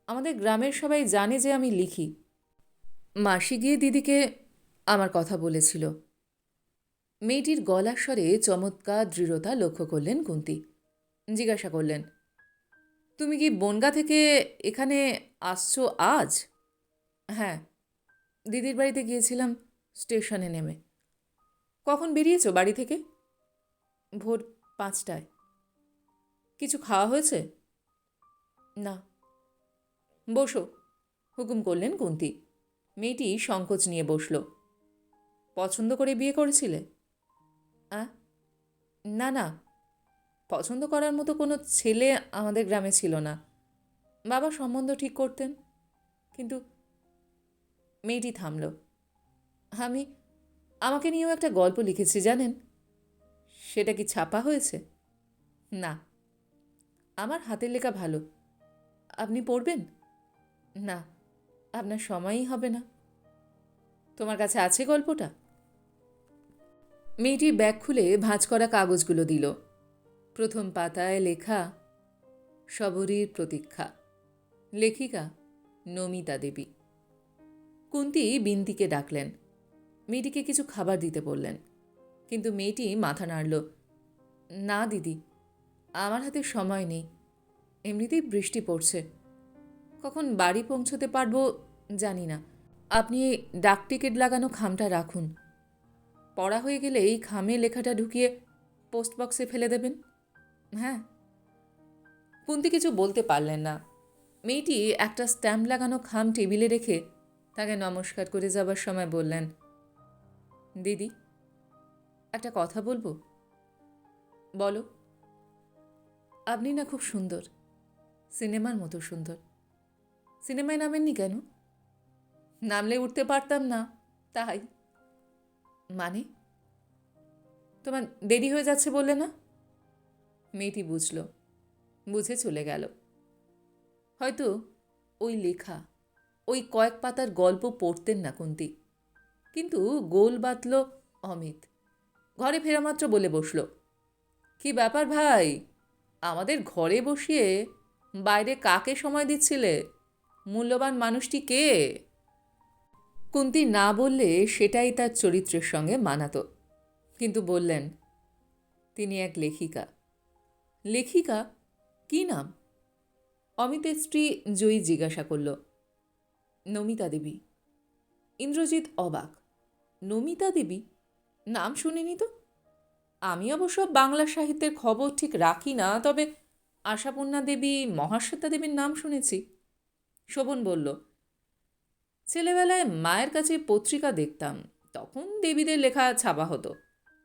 আমাদের গ্রামের সবাই জানে যে আমি লিখি। মাসি গিয়ে দিদিকে আমার কথা বলেছিল। মেয়েটির গলার স্বরে চমৎকার দৃঢ়তা লক্ষ্য করলেন কুন্তি। জিজ্ঞাসা করলেন, তুমি কি বনগাঁ থেকে এখানে আসছো আজ? হ্যাঁ, দিদির বাড়িতে গিয়েছিলাম স্টেশনে নেমে। কখন বেরিয়েছো বাড়ি থেকে? ভোর 5টায়। কিছু খাওয়া হয়েছে? না। বসো, হুকুম করলেন কুন্তি। মেয়েটি সংকোচ নিয়ে বসল। পছন্দ করে বিয়ে করেছিলে? না না, পছন্দ করার মতো কোনো ছেলে আমাদের গ্রামে ছিল না। বাবা সম্বন্ধ ঠিক করতেন, কিন্তু মেয়েটি থামল। আমি আমাকে নিয়েও একটা গল্প লিখেছি, জানেন? সেটা কি ছাপা হয়েছে? না। আমার হাতের লেখা ভালো। আপনি পড়বেন? না, আপনার সময়ই হবে না। তোমার কাছে আছে গল্পটা? মেয়েটি ব্যাগ খুলে ভাঁজ করা কাগজগুলো দিল। প্রথম পাতায় লেখা, শবরীর প্রতীক্ষা। লেখিকা নমিতা দেবী। কুন্তি বিন্তিকে ডাকলেন। মেয়েটিকে কিছু খাবার দিতে বললেন, কিন্তু মেয়েটি মাথা নাড়ল। না দিদি, আমার হাতে সময় নেই। এমনিতেই বৃষ্টি পড়ছে। কখন বাড়ি পৌঁছতে পারবো জানি না। আপনি এই ডাক টিকিট লাগানো খামটা রাখুন। পড়া হয়ে গেলে এই খামে লেখাটা ঢুকিয়ে পোস্ট বক্সে ফেলে দেবেন। হ্যাঁ। কুন্তি কিছু বলতে পারলেন না। মেয়েটি একটা স্ট্যাম্প লাগানো খাম টেবিলে রেখে তাকে নমস্কার করে যাবার সময় বললেন, দিদি, একটা কথা বলবো? বলো। আপনি না খুব সুন্দর, সিনেমার মতো সুন্দর। সিনেমায় নামেননি কেন? নামলে উঠতে পারতাম না, তাই। মানে? তোমার দেরি হয়ে যাচ্ছে বললে না? মেয়েটি বুঝল, বুঝে চলে গেল। হয়তো ওই লেখা, ওই কয়েক পাতার গল্প পড়তেন না কুন্তি, কিন্তু গোল বাতল অমিত। ঘরে ফেরা মাত্র বলে বসল, কি ব্যাপার ভাই, আমাদের ঘরে বসিয়ে বাইরে কাকে সময় দিচ্ছিলে? মূল্যবান মানুষটি কে? কুন্তি না বললে সেটাই তার চরিত্রের সঙ্গে মানাতো, কিন্তু বললেন, তিনি এক লেখিকা। লেখিকা? কি নাম? অমিতের স্ত্রী জয়ী জিজ্ঞাসা করল। নমিতা দেবী। ইন্দ্রজিৎ অবাক। নমিতা দেবী? নাম শুনিনি তো। আমি অবশ্য বাংলা সাহিত্যের খবর ঠিক রাখি না, তবে আশাপূর্ণা দেবী, মহাশ্বেতা দেবীর নাম শুনেছি। শোভন বলল, ছেলেবেলায় মায়ের কাছে পত্রিকা দেখতাম, তখন দেবীদের লেখা ছাপা হতো।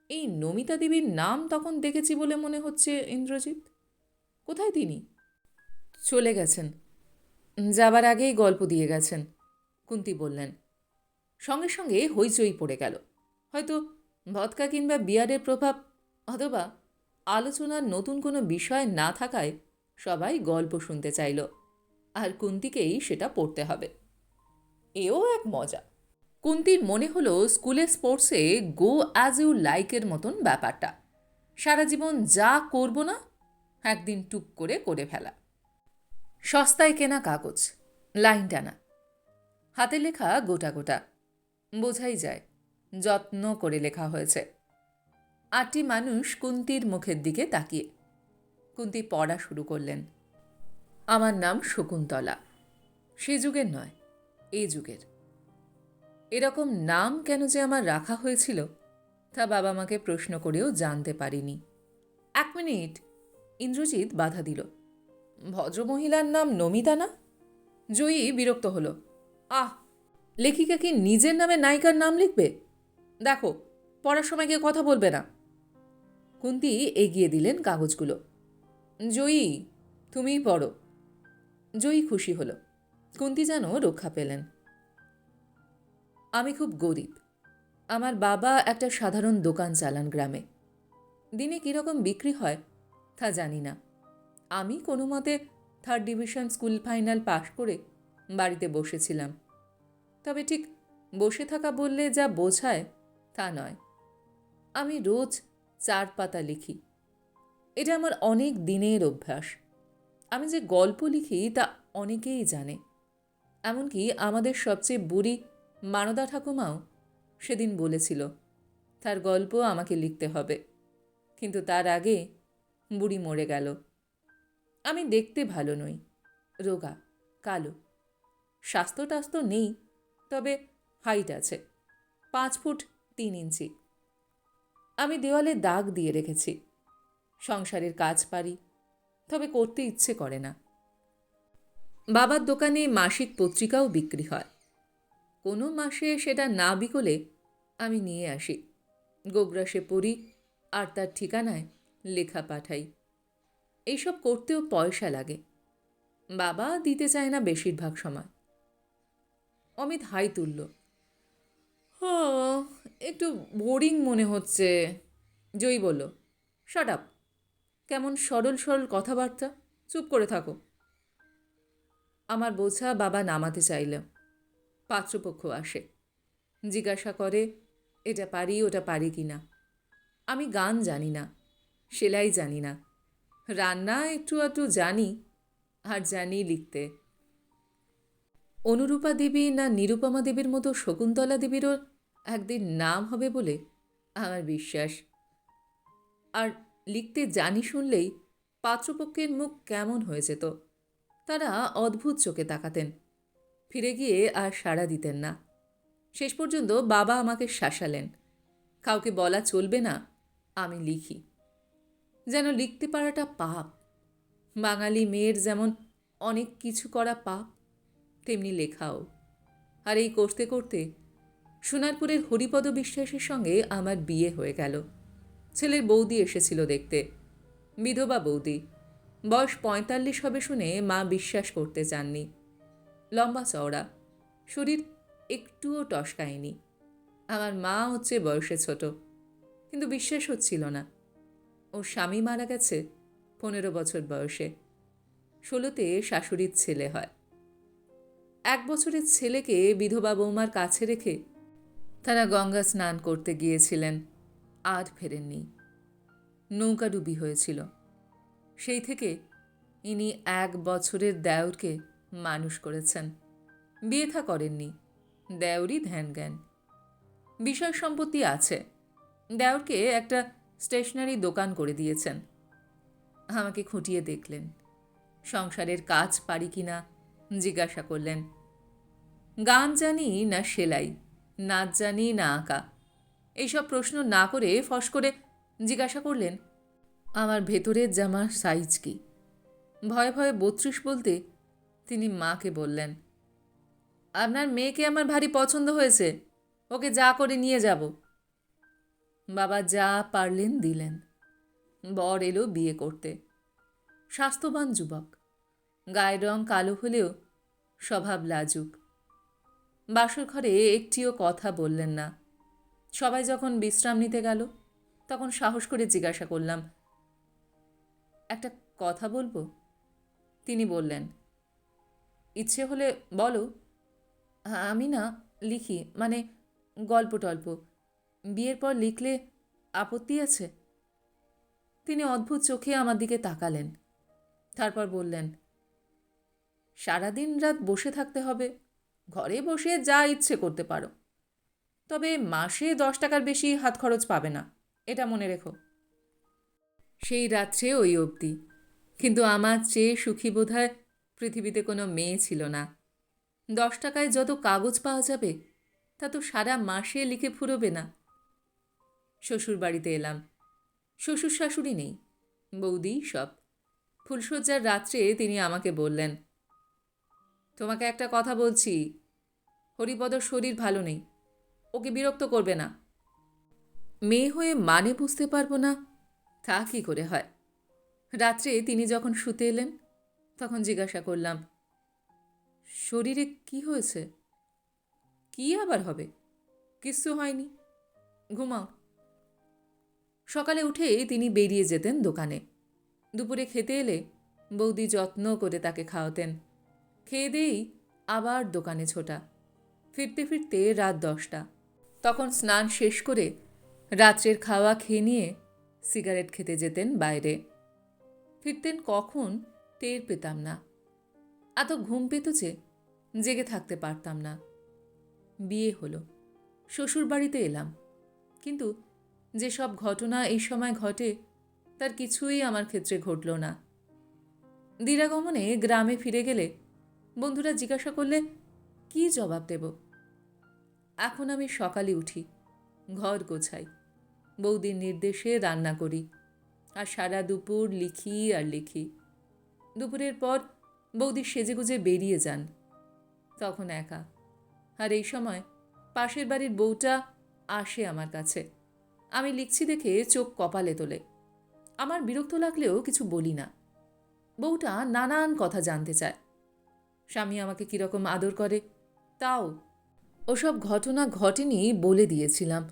এই নমিতা দেবীর নাম তখন দেখেছি বলে মনে হচ্ছে। ইন্দ্রজিৎ কোথায় তিনি? চলে গেছেন, যাবার আগেই গল্প দিয়ে গেছেন, কুন্তি বললেন। সঙ্গে সঙ্গে হইচই পড়ে গেল। হয়তো ভদকা কিংবা বিয়ারের প্রভাব, অথবা আলোচনার নতুন কোনো বিষয় না থাকায় সবাই গল্প শুনতে চাইল, আর কুন্তিকেই সেটা পড়তে হবে। এও এক মজা। কুন্তির মনে হলো স্কুলের স্পোর্টসে গো অ্যাজ ইউ লাইকের মতন ব্যাপারটা। সারা জীবন যা করব না, একদিন টুক করে করে ফেলা। সস্তায় কেনা কাগজ, লাইন টানা, হাতে লেখা গোটা গোটা, বোঝাই যায় যত্ন করে লেখা হয়েছে। 8টি মানুষ কুন্তির মুখের দিকে তাকিয়ে। কুন্তী পড়া শুরু করলেন। আমার নাম শকুন্তলা। সে যুগের নয়, এই যুগের। এরকম নাম কেন যে আমার রাখা হয়েছিল তা বাবা মাকে প্রশ্ন করেও জানতে পারিনি। 1 মিনিট, ইন্দ্রজিৎ বাধা দিল। ভদ্রমহিলার নাম নমিতা না? জয়ী বিরক্ত হল। আহ, লেখিকা কি নিজের নামে নায়িকার নাম লিখবে? দেখো, পড়ার সময় কেউ কথা বলবে না। কুন্তী এগিয়ে দিলেন কাগজগুলো। জয়ী, তুমিই পড়ো। জয়ী খুশি হল। কুন্তী যেন রক্ষা পেলেন। আমি খুব গরিব। আমার বাবা একটা সাধারণ দোকান চালান গ্রামে। দিনে কীরকম বিক্রি হয় তা জানি না। আমি কোনো মতে 3rd ডিভিশন স্কুল ফাইনাল পাশ করে বাড়িতে বসেছিলাম। তবে ঠিক বসে থাকা বললে যা বোঝায় তা নয়। আমি রোজ 4 পাতা লিখি। এটা আমার অনেক দিনের অভ্যাস। আমি যে গল্প লিখি তা অনেকেই জানে। এমনকি আমাদের সবচেয়ে বুড়ি মানদা ঠাকুমাও সেদিন বলেছিল তার গল্প আমাকে লিখতে হবে। কিন্তু তার আগে বুড়ি মরে গেল। আমি দেখতে ভালো নই, রোগা, কালো। স্বাস্থ্য টাস্থ্য নেই, তবে হাইট আছে 5 ফুট 3 ইঞ্চি। আমি দেওয়ালে দাগ দিয়ে রেখেছি। সংসারের কাজ পারি, তবে করতে ইচ্ছে করে না। বাবার দোকানে মাসিক পত্রিকাও বিক্রি হয়। কোনো মাসে সেটা না বিকলে আমি নিয়ে আসি, গোগ্রাসে পড়ি আর তার ঠিকানায় লেখা পাঠাই। এইসব করতেও পয়সা লাগে। বাবা দিতে চায় না বেশিরভাগ সময়। অমিত হাই তুলল। একটু বোরিং মনে হচ্ছে। জয়ী বলল, শাট আপ। কেমন সরল সরল কথাবার্তা, চুপ করে থাকো। আমার বোঝা বাবা নামাতে চাইল। পাত্রপক্ষ আসে, জিজ্ঞাসা করে এটা পারি ওটা পারি কি না। আমি গান জানি না, সেলাই জানি না, রান্না একটু আধটু জানি, আর জানি লিখতে। অনুরূপা দেবী না নিরুপমা দেবীর মতো শকুন্তলা দেবীরও একদিন নাম হবে বলে আমার বিশ্বাস। আর লিখতে জানি শুনলেই পাত্রপক্ষের মুখ কেমন হয়ে যেত। তারা অদ্ভুত চোখে তাকাতেন, ফিরে গিয়ে আর সাড়া দিতেন না। শেষ পর্যন্ত বাবা আমাকে শাসালেন, কাউকে বলা চলবে না আমি লিখি। যেন লিখতে পারাটা পাপ। বাঙালি মেয়ের যেমন অনেক কিছু করা পাপ, তেমনি লেখাও। আর এই করতে করতে সোনারপুরের হরিপদ বিশ্বাসের সঙ্গে আমার বিয়ে হয়ে গেল। ছেলের বৌদি এসেছিল দেখতে, বিধবা বৌদি। বয়স 45 হবে শুনে মা বিশ্বাস করতে চাননি। লম্বা চওড়া, শরীর একটুও টসকায়নি। আমার মা হচ্ছে বয়সে ছোট, কিন্তু বিশ্বাস হচ্ছিল না। ওর স্বামী মারা গেছে 15 বছর বয়সে। 16তে শাশুড়ির ছেলে হয়। 1 বছরের ছেলেকে বিধবা বৌমার কাছে রেখে তারা গঙ্গা স্নান করতে গিয়েছিলেন, আর ফেরেননি। নৌকাডুবি হয়েছিল। সেই থেকে ইনি 1 বছরের দেওরকে মানুষ করেছেন। বিয়ে থা করেননি, দেওরই ধ্যান জ্ঞান। বিষয় সম্পত্তি আছে। দেওরকে একটা স্টেশনারি দোকান করে দিয়েছেন। আমাকে খুঁটিয়ে দেখলেন, সংসারের কাজ পারি কিনা জিজ্ঞাসা করলেন। গান জানি না সেলাই, নাচ জানি না আঁকা, এইসব প্রশ্ন না করে ফস করে জিজ্ঞাসা করলেন আমার ভেতরের জামার সাইজ কি। ভয়ে ভয়ে 32 বলতে তিনি মাকে বললেন, আপনার মেয়েকে আমার ভারী পছন্দ হয়েছে, ওকে যা করে নিয়ে যাব। বাবা যা পারলেন দিলেন। বর এলো বিয়ে করতে। স্বাস্থ্যবান যুবক, গায়ের রং কালো হলেও স্বভাব লাজুক। বাসর ঘরে একটিও কথা বললেন না। সবাই যখন বিশ্রাম নিতে গেল তখন সাহস করে জিজ্ঞাসা করলাম, একটা কথা বলবো? তিনি বললেন, ইচ্ছে হলে বলো। আমি না লিখি, মানে গল্প টল্প। বিয়ের পর লিখলে আপত্তি আছে? তিনি অদ্ভুত চোখে আমার দিকে তাকালেন, তারপর বললেন, সারাদিন রাত বসে থাকতে হবে, ঘরে বসে যা ইচ্ছে করতে পারো, তবে মাসে 10 টাকার বেশি হাত খরচ পাবে না, এটা মনে রেখো। সেই রাত্রে ওই অবধি। কিন্তু আমার চেয়ে সুখী বোধহয় পৃথিবীতে কোনো মেয়ে ছিল না। 10 টাকায় যত কাগজ পাওয়া যাবে তা তো সারা মাসে লিখে ফুরোবে না। শ্বশুর বাড়িতে এলাম। শ্বশুর শাশুড়ি নেই, বৌদিই সব। ফুলশয্যার রাত্রে তিনি আমাকে বললেন, তোমাকে একটা কথা বলছি, হরিপদর শরীর ভালো নেই, ওকে বিরক্ত করবে না। মেয়ে হয়ে মানে বুঝতে পারবো না তা কী করে হয়? রাত্রে তিনি যখন শুতে এলেন তখন জিজ্ঞাসা করলাম, শরীরে কি হয়েছে? কি আবার হবে? কিচ্ছু হয়নি, ঘুমাও। সকালে উঠেই তিনি বেরিয়ে যেতেন দোকানে। দুপুরে খেতে এলে বৌদি যত্ন করে তাকে খাওয়াতেন। খেয়ে দিয়েই আবার দোকানে ছোটা। ফিরতে ফিরতে রাত 10টা। তখন স্নান শেষ করে রাত্রের খাওয়া খেয়ে নিয়ে সিগারেট খেতে যেতেন বাইরে। ফিরতেন কখন টের পেতাম না। এত ঘুম পেত যে জেগে থাকতে পারতাম না। বিয়ে হলো, শ্বশুর বাড়িতে এলাম, কিন্তু যেসব ঘটনা এই সময় ঘটে তার কিছুই আমার ক্ষেত্রে ঘটল না। দিরাগমনে গ্রামে ফিরে গেলে বন্ধুরা জিজ্ঞাসা করলে কি জবাব দেব? এখন আমি সকালে উঠি, ঘর গোছাই, বৌদির নির্দেশে রান্না করি, আর সারা দুপুর লিখি আর লিখি। দুপুরের পর বৌদি সেজেগুজে বেরিয়ে যান, তখন একা। আর এই সময় পাশের বাড়ির বউটা আসে আমার কাছে। আমি লিখছি দেখে চোখ কপালে তোলে। আমার বিরক্ত লাগলেও কিছু বলি না। বউটা নানান কথা জানতে চায়। স্বামী আমাকে কীরকম আদর করে তাও। ওসব ঘটনা ঘটেনি বলে দিয়েছিলাম।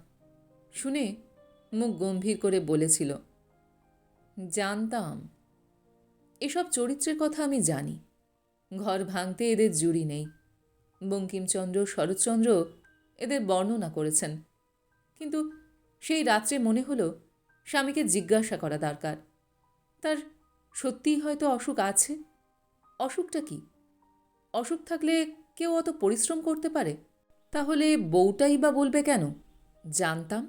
শুনে মুখ গম্ভীর করে বলেছিল, জানতাম। এসব চরিত্রের কথা আমি জানি। ঘর ভাঙতে এদের জুড়ি নেই। বঙ্কিমচন্দ্র, শরৎচন্দ্র এদের বর্ণনা করেছেন। কিন্তু সেই রাত্রে মনে হলো স্বামীকে জিজ্ঞাসা করা দরকার। তার সত্যিই হয়তো অসুখ আছে। অসুখটা কি? অসুখ থাকলে কেউ অত পরিশ্রম করতে পারে? তাহলে বউটাই বা বলবে কেন জানতাম?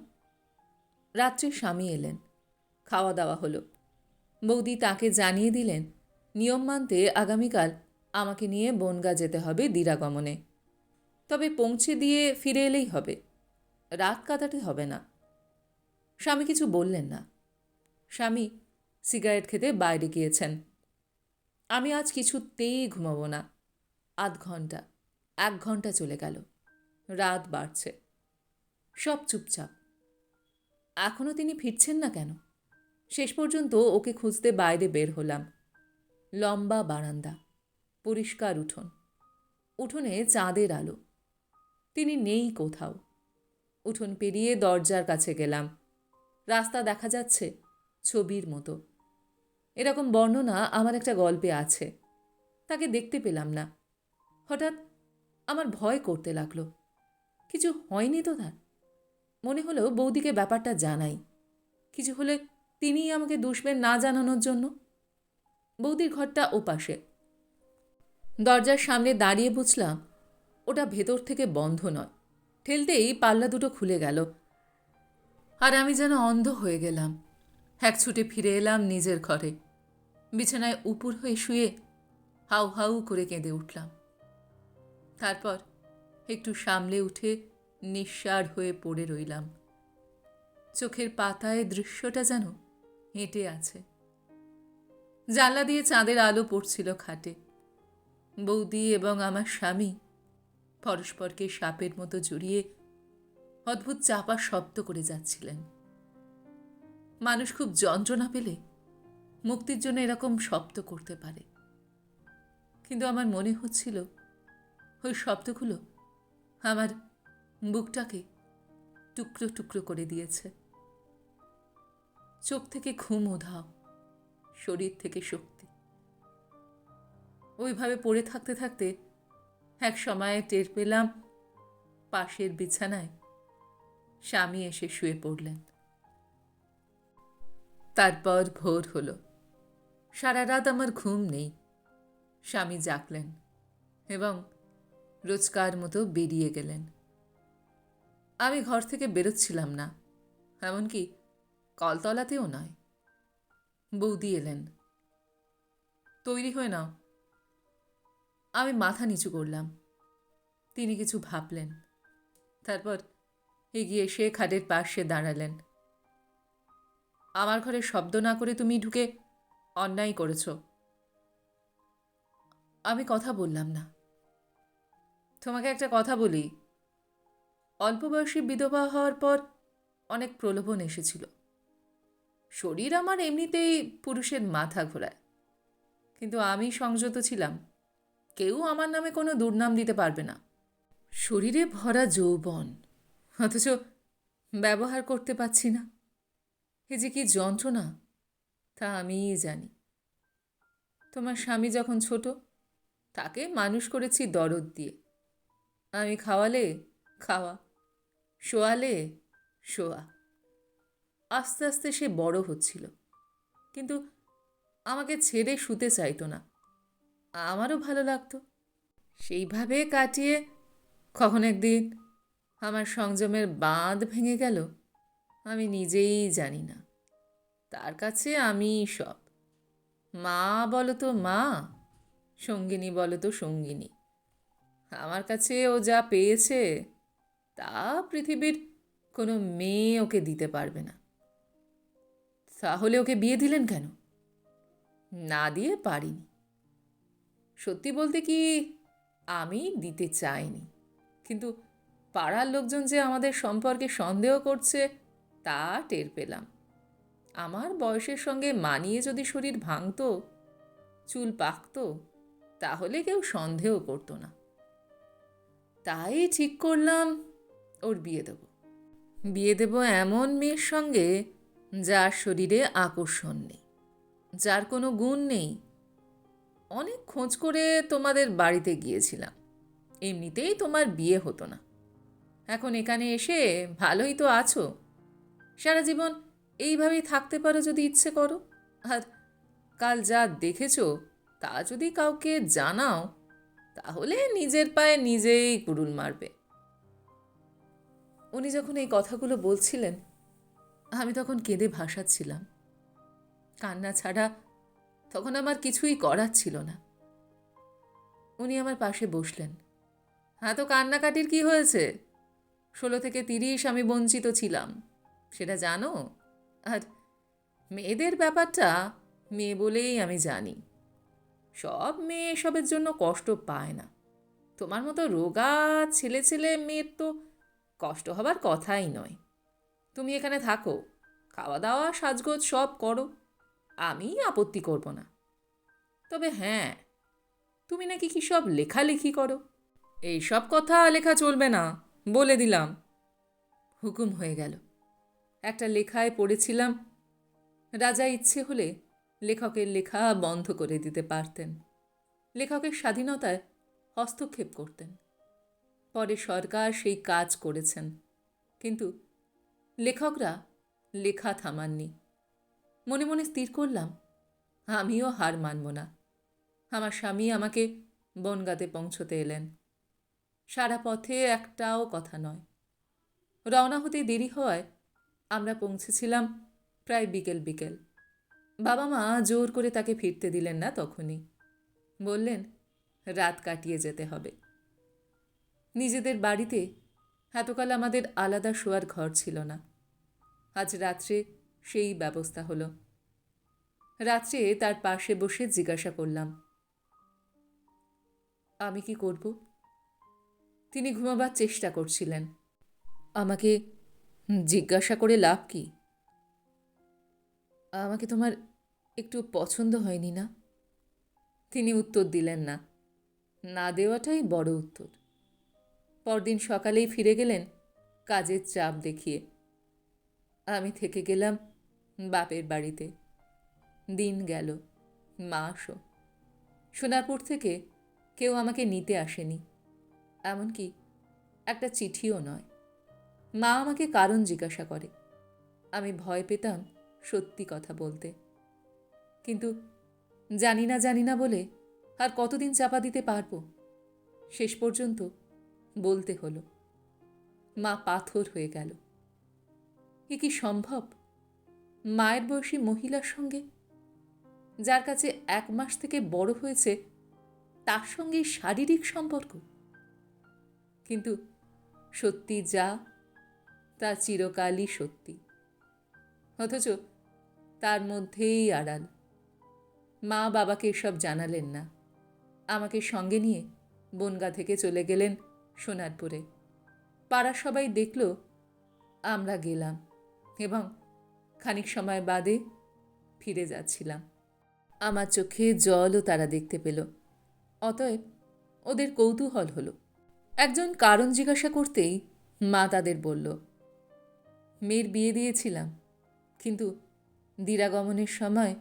রাত্রে স্বামী এলেন, খাওয়া দাওয়া হলো। বৌদি তাকে জানিয়ে দিলেন নিয়ম মানতে আগামীকাল আমাকে নিয়ে বনগা যেতে হবে দিরাগমনে। তবে পৌঁছে দিয়ে ফিরে এলেই হবে, রাত কাটাতে হবে না। স্বামী কিছু বললেন না। স্বামী সিগারেট খেতে বাইরে গিয়েছেন। আমি আজ কিছুতেই ঘুমাবো না। 0.5 ঘন্টা, 1 ঘন্টা চলে গেল। রাত বাড়ছে, সব চুপচাপ। এখনও তিনি ফিরছেন না কেন? শেষ পর্যন্ত ওকে খুঁজতে বাইরে বের হলাম। লম্বা বারান্দা, পরিষ্কার উঠোন, উঠোনে চাঁদের আলো। তিনি নেই কোথাও। উঠোন পেরিয়ে দরজার কাছে গেলাম। রাস্তা দেখা যাচ্ছে ছবির মতো। এরকম বর্ণনা আমার একটা গল্পে আছে। তাকে দেখতে পেলাম না। হঠাৎ আমার ভয় করতে লাগলো। কিছু হয়নি তো তার? মনে হলো বৌদিকে ব্যাপারটা জানাই। কিছু হলে তিনিই আমাকে দুষবেন না জানানোর জন্য। বৌদির ঘরটা ওপাশে। দরজার সামনে দাঁড়িয়ে বুঝলাম ওটা ভেতর থেকে বন্ধ নয়। ঠেলতেই পাল্লা দুটো খুলে গেল, আর আমি যেন অন্ধ হয়ে গেলাম। এক ছুটে ফিরে এলাম নিজের ঘরে। বিছানায় উপুর হয়ে শুয়ে হাউ হাউ করে কেঁদে উঠলাম। তারপর একটু সামলে উঠে নিঃসাড় হয়ে পড়ে রইলাম। চোখের পাতায় দৃশ্যটা যেন হেঁটে আছে। জানলা দিয়ে চাঁদের আলো পড়ছিল খাটে। বৌদি এবং আমার স্বামী পরস্পরকে সাপের মতো জড়িয়ে অদ্ভুত চাপা শব্দ করে যাচ্ছিলেন। মানুষ খুব যন্ত্রণা পেলে মুক্তির জন্য এরকম শব্দ করতে পারে। কিন্তু আমার মনে হচ্ছিল ওই শব্দগুলো আমার বুকটাকে টুকরো টুকরো করে দিয়েছে। চোখ থেকে ঘুম উধাও, শরীর থেকে শক্তি। ওইভাবে পড়ে থাকতে থাকতে এক সময়ে টের পেলাম পাশের বিছানায় স্বামী এসে শুয়ে পড়লেন। তারপর ভোর হলো। সারা রাত আমার ঘুম নেই। স্বামী জাগলেন এবং রোজকার মতো বেরিয়ে গেলেন। আমি ঘর থেকে বেরোচ্ছিলাম না, এমনকি কলতলাতেও নয়। বৌদি এলেন। তৈরি হয়ে নাও। আমি মাথা নিচু করলাম। তিনি কিছু ভাবলেন, তারপর এগিয়ে এসে খাটের পাশে দাঁড়ালেন। আমার ঘরে শব্দ না করে তুমি ঢুকে অন্যায় করেছ। আমি কথা বললাম না। তোমাকে একটা কথা বলি, অল্প বয়সী বিধবা হওয়ার পর অনেক প্রলোভন এসেছিল। শরীর আমার এমনিতেই পুরুষের মাথা ঘোরায়, কিন্তু আমি সংযত ছিলাম। কেউ আমার নামে কোনো দুর্নাম দিতে পারবে না। শরীরে ভরা যৌবন, অথচ ব্যবহার করতে পারছি না। এ যে কি যন্ত্রণা তা আমিই জানি। তোমার স্বামী যখন ছোট, তাকে মানুষ করেছি দরদ দিয়ে। আমি খাওয়ালে খাওয়া, শোয়ালে শোয়া। আস্তে আস্তে সে বড় হচ্ছিল, কিন্তু আমাকে ছেড়ে শুতে চাইতো না। আমারও ভালো লাগতো। সেইভাবে কাটিয়ে কখন একদিন আমার সংযমের বাঁধ ভেঙে গেল, আমি নিজেই জানি না। তার কাছে আমি সব। মা বলো তো মা, সঙ্গিনী বলো তো সঙ্গিনী। আমার কাছে ও যা পেয়েছে তা পৃথিবীর কোনো মেয়ে ওকে দিতে পারবে না। তাহলে ওকে বিয়ে দিলেন কেন? না দিয়ে পারিনি। সত্যি বলতে কি, আমি দিতে চাইনি, কিন্তু পাড়ার লোকজন যে আমাদের সম্পর্কে সন্দেহ করছে তা টের পেলাম। আমার বয়সের সঙ্গে মানিয়ে যদি শরীর ভাঙত, চুল পাকত, তাহলে কেউ সন্দেহ করতো না। তাই ঠিক করলাম ওর বিয়ে দেব। বিয়ে দেব এমন মেয়ের সঙ্গে যার শরীরে আকর্ষণ নেই, যার কোনো গুণ নেই। অনেক খোঁজ করে তোমাদের বাড়িতে গিয়েছিলাম, এমনিতেই তোমার বিয়ে হতো না। এখন এখানে এসে ভালোই তো আছো। সারা জীবন এইভাবেই থাকতে পারো যদি ইচ্ছে করো। আর কাল যা দেখেছো তা যদি কাউকে জানাও, তাহলে নিজের পায়ে নিজেই কুড়ুল মারবে। উনি যখন এই কথাগুলো বলছিলেন, আমি তখন কেঁদে ভাসাচ্ছিলাম। কান্না ছাড়া তখন আমার কিছুই করার ছিল না। উনি আমার পাশে বসলেন। হ্যাঁ, তো কান্নাকাটির কি হয়েছে? 16 থেকে 30 আমি বঞ্চিত ছিলাম, সেটা জানো। আর মেয়েদের ব্যাপারটা মেয়ে বলেই আমি জানি। সব মেয়ে এসবের জন্য কষ্ট পায় না। তোমার মতো রোগা ছেলে ছেলে মেয়ের তো কষ্ট হবার কথাই নয়। তুমি এখানে থাকো, খাওয়া দাওয়া সাজগোজ সব করো, আমি আপত্তি করব না। তবে হ্যাঁ, তুমি নাকি কি সব লেখালেখি করো। এই সব কথা লেখা চলবে না, বলে দিলাম। হুকুম হয়ে গেল। একটা লেখায় পড়েছিলাম, রাজা ইচ্ছে হলে লেখকের লেখা বন্ধ করে দিতে পারতেন, লেখকের স্বাধীনতায় হস্তক্ষেপ করতেন। পরে সরকার সেই কাজ করেছেন, কিন্তু লেখকরা লেখা থামাননি। মনে মনে স্থির করলাম, আমিও হার মানব না। আমার স্বামী আমাকে বনগাঁতে পৌঁছতে এলেন। সারা পথে একটাও কথা নয়। রওনা হতে দেরি হওয়ায় আমরা পৌঁছেছিলাম প্রায় বিকেল বিকেল। বাবা মা জোর করে তাকে ফিরতে দিলেন না তখনই। বললেন রাত কাটিয়ে যেতে হবে। নিজেদের বাড়িতে এতকাল আমাদের আলাদা শোয়ার ঘর ছিল না। আজ রাত্রে সেই ব্যবস্থা হলো। রাত্রে তার পাশে বসে জিজ্ঞাসা করলাম, আমি কি করব? তিনি ঘুমাবার চেষ্টা করছিলেন। আমাকে জিজ্ঞাসা করে লাভ কি? আমাকে তোমার একটু পছন্দ হয়নি না? তিনি উত্তর দিলেন না। না দেওয়াটাই বড় উত্তর। পরদিন সকালেই ফিরে গেলেন কাজের চাপ দেখিয়ে। আমি থেকে গেলাম বাপের বাড়িতে। দিন গেল, মাসও। সোনারপুর থেকে কেউ আমাকে নিতে আসেনি, এমনকি একটা চিঠিও নয়। মা আমাকে কারণ জিজ্ঞাসা করে। আমি ভয় পেতাম সত্যি কথা বলতে, কিন্তু জানি না বলে আর কতদিন চাপা দিতে পারবো। শেষ পর্যন্ত বলতে হলো। মা পাথর হয়ে গেল। এ কি সম্ভব? মায়ের বয়সী মহিলার সঙ্গে যার কাছে 1 মাস থেকে বড় হয়েছে, তার সঙ্গে শারীরিক সম্পর্ক? কিন্তু সত্যি যা, তা চিরকালই সত্যি। অথচ তার মধ্যেই আড়াল। মা বাবাকে এসব জানালেন না। আমাকে সঙ্গে নিয়ে বনগাঁ থেকে চলে গেলেন সোনারপুরে। পাড়ার সবাই দেখল আমরা গেলাম এবং খানিক সময় বাদে ফিরে যাচ্ছিলাম। আমার চোখে জলও তারা দেখতে পেল। অতএব ওদের কৌতূহল হলো। একজন কারণ জিজ্ঞাসা করতেই মা তাদের বলল, মেয়ের বিয়ে দিয়েছিলাম, কিন্তু দিরাগমনের সময়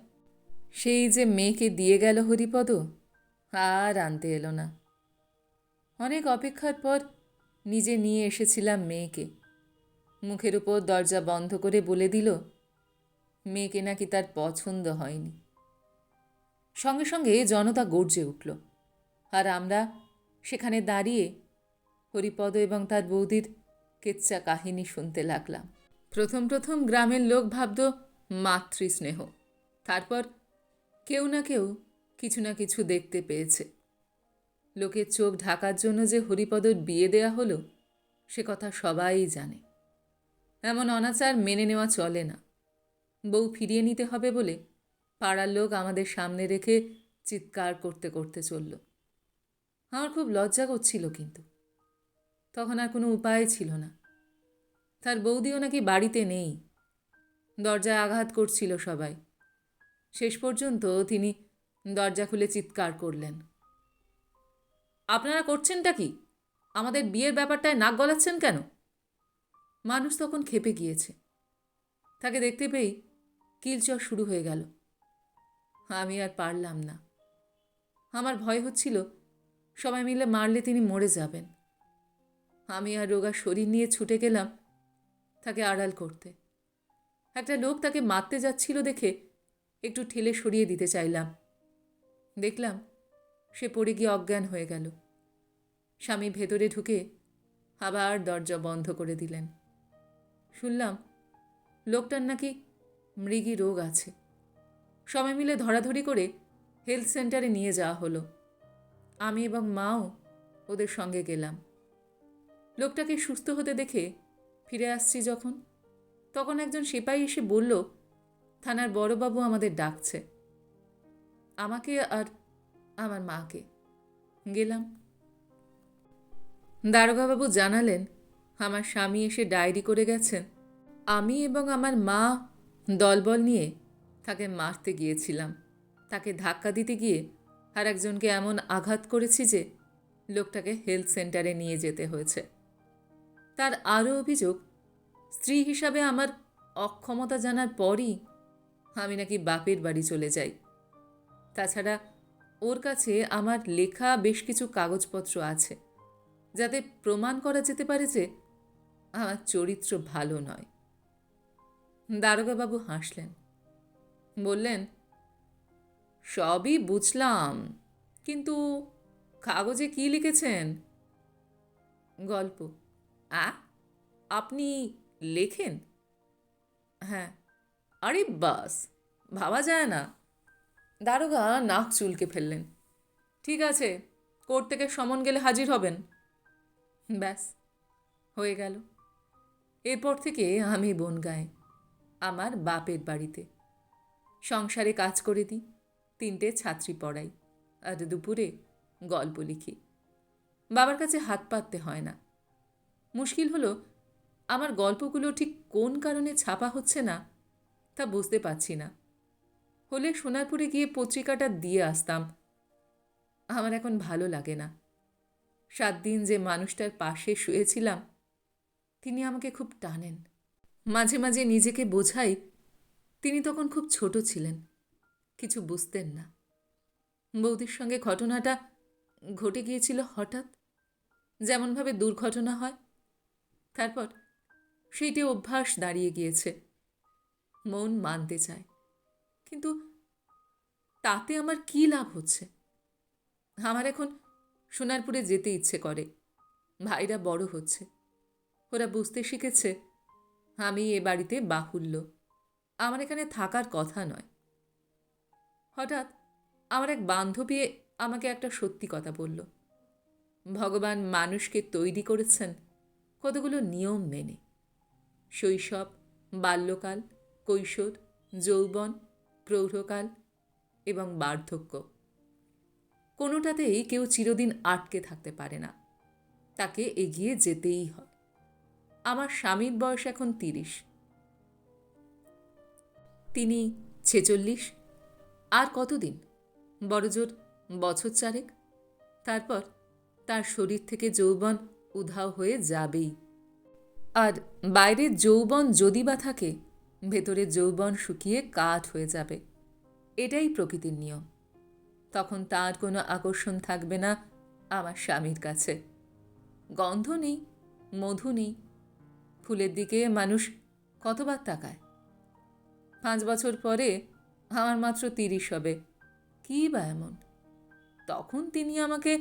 সেই যে মেয়েকে দিয়ে গেল হরিপদ, আর আনতে এলো না। অনেক অপেক্ষার পর নিজে নিয়ে এসেছিলাম মেয়েকে। মুখের উপর দরজা বন্ধ করে বলে দিল মেয়েকে নাকি তার পছন্দ হয়নি। সঙ্গে সঙ্গে জনতা গর্জে উঠল, আর আমরা সেখানে দাঁড়িয়ে হরিপদ এবং তার বৌদির কেচ্চা কাহিনী শুনতে লাগলাম। প্রথম প্রথম গ্রামের লোক ভাবত মাতৃস্নেহ, তারপর কেউ না কেউ কিছু না কিছু দেখতে পেয়েছে। লোকের চোখ ঢাকার জন্য যে হরিপদর বিয়ে দেয়া হলো, সে কথা সবাই জানে। এমন অনাচার মেনে নেওয়া চলে না। বউ ফিরিয়ে নিতে হবে বলে পাড়ার লোক আমাদের সামনে রেখে চিৎকার করতে করতে চলল। আমার খুব লজ্জা করছিল, কিন্তু তখন আর কোনো উপায় ছিল না। তার বৌদিও নাকি বাড়িতে নেই। দরজায় আঘাত করছিল সবাই। শেষ পর্যন্ত তিনি দরজা খুলে চিৎকার করলেন, আপনারা করছেনটা কি? আমাদের বিয়ের ব্যাপারটায় নাক গলাচ্ছেন কেন? মানুষ তখন ক্ষেপে গিয়েছে। তাকে দেখতে পেয়েই কিলচর শুরু হয়ে গেল। আমি আর পারলাম না। আমার ভয় হচ্ছিল সবাই মিলে মারলে তিনি মরে যাবেন। আমি আর রোগা শরীর নিয়ে ছুটে গেলাম তাকে আড়াল করতে। একটা লোক তাকে মারতে যাচ্ছিল দেখে একটু ঠেলে সরিয়ে দিতে চাইলাম। দেখলাম সে পড়ে গিয়ে অজ্ঞান হয়ে গেল। স্বামী ভেতরে ঢুকে আবার দরজা বন্ধ করে দিলেন। শুনলাম লোকটার নাকি মৃগী রোগ আছে। সবাই মিলে ধরাধরি করে হেলথ সেন্টারে নিয়ে যাওয়া হলো। আমি এবং মাও ওদের সঙ্গে গেলাম। লোকটাকে সুস্থ হতে দেখে ফিরে আসছি যখন, তখন একজন সিপাহী এসে বলল থানার বড়বাবু আমাদের ডাকছে। আমাকে আর আমার মাকে। গেলাম। দারোগাবাবু জানালেন আমার স্বামী এসে ডায়েরি করে গেছেন। আমি এবং আমার মা দলবল নিয়ে তাকে মারতে গিয়েছিলাম। তাকে ধাক্কা দিতে গিয়ে আর একজনকে এমন আঘাত করেছি যে লোকটাকে হেলথ সেন্টারে নিয়ে যেতে হয়েছে। তার আরও অভিযোগ, স্ত্রী হিসাবে আমার অক্ষমতা জানার পরই আমি নাকি বাপের বাড়ি চলে যাই। তাছাড়া ওর কাছে আমার লেখা বেশ কিছু কাগজপত্র আছে, যাতে প্রমাণ করা যেতে পারে যে আমার চরিত্র ভালো নয়। দারোগাবাবু হাসলেন, বললেন, সবই বুঝলাম, কিন্তু কাগজে কি লিখেছেন? গল্প। আপনি লেখেন? হ্যাঁ। আরে বাস, ভাবা যায় না। দারোগা নাক চুলকে ফেললেন। ঠিক আছে, কোর্ট থেকে সমন গেলে হাজির হবেন। ব্যাস, হয়ে গেল। এরপর থেকে আমি বনগাঁয়ে, আমার বাপের বাড়িতে সংসারে কাজ করে দিই, 3টে ছাত্রী পড়াই, আর দুপুরে গল্প লিখি। বাবার কাছে হাত পাততে হয় না। মুশকিল হলো আমার গল্পগুলো ঠিক কোন কারণে ছাপা হচ্ছে না তা বুঝতে পারছি না। হলে সোনারপুরে গিয়ে পত্রিকাটা দিয়ে আসতাম। আমার এখন ভালো লাগে না। 7 দিন যে মানুষটার পাশে শুয়েছিলাম, তিনি আমাকে খুব টানেন। মাঝে মাঝে নিজেকে বোঝাই তিনি তখন খুব ছোট ছিলেন, কিছু বুঝতেন না। বৌদির সঙ্গে ঘটনাটা ঘটে গিয়েছিল হঠাৎ, যেমনভাবে দুর্ঘটনা হয়। তারপর সেইটি অভ্যাস দাঁড়িয়ে গিয়েছে। মন মানতে চায়, কিন্তু তাতে আমার কী লাভ হচ্ছে? আমার এখন সোনারপুরে যেতে ইচ্ছে করে। ভাইরা বড় হচ্ছে, ওরা বুঝতে শিখেছে আমি এ বাড়িতে বাহুল্য, আমার এখানে থাকার কথা নয়। হঠাৎ আমার এক বান্ধবী আমাকে একটা সত্যি কথা বলল। ভগবান মানুষকে তৈরি করেছেন কতগুলো নিয়ম মেনে। শৈশব, বাল্যকাল, কৈশোর, যৌবন, প্রৌঢ়কাল এবং বার্ধক্য, কোনোটাতেই কেউ চিরদিন আটকে থাকতে পারে না, তাকে এগিয়ে যেতেই হয়। আমার স্বামীর বয়স এখন 30, তিনি 46। আর কতদিন? বড়জোর বছর চারেক। তারপর তার শরীর থেকে যৌবন উধাও হয়ে যাবেই। আর বাইরের যৌবন যদি বা থাকে, ভেতরে যৌবন শুকিয়ে কাঠ হয়ে যাবে। এটাই প্রকৃতির নিয়ম। তখন তার কোনো আকর্ষণ থাকবে না আমার স্বামীর কাছে। গন্ধ নেই, মধু নেই। ফুলের দিকে মানুষ কতবার তাকায়। 5 বছর পরে আমার মাত্র 30 হবে। কী বা এমন? তখন তিনি আমাকে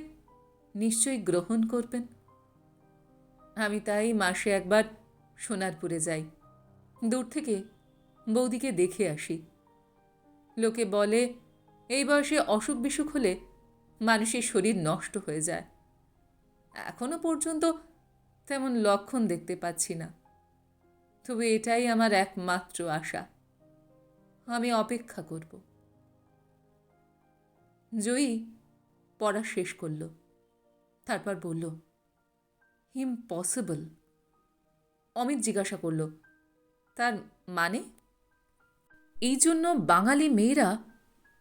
নিশ্চয়ই গ্রহণ করবেন। আমি তাই মাসে একবার সোনারপুরে যাই। দূর থেকে বৌদিকে দেখে আসি। লোকে বলে এই বয়সে অসুখ বিসুখ হলে মানুষের শরীর নষ্ট হয়ে যায়। এখনো পর্যন্ত তেমন লক্ষণ দেখতে পাচ্ছি না। তবে এটাই আমার একমাত্র আশা। আমি অপেক্ষা করব। জয়ী পড়া শেষ করল। তারপর বলল, ইম্পসিবল। অমিত জিজ্ঞাসা করল, তার মানে? এই জন্য বাঙালি মেয়েরা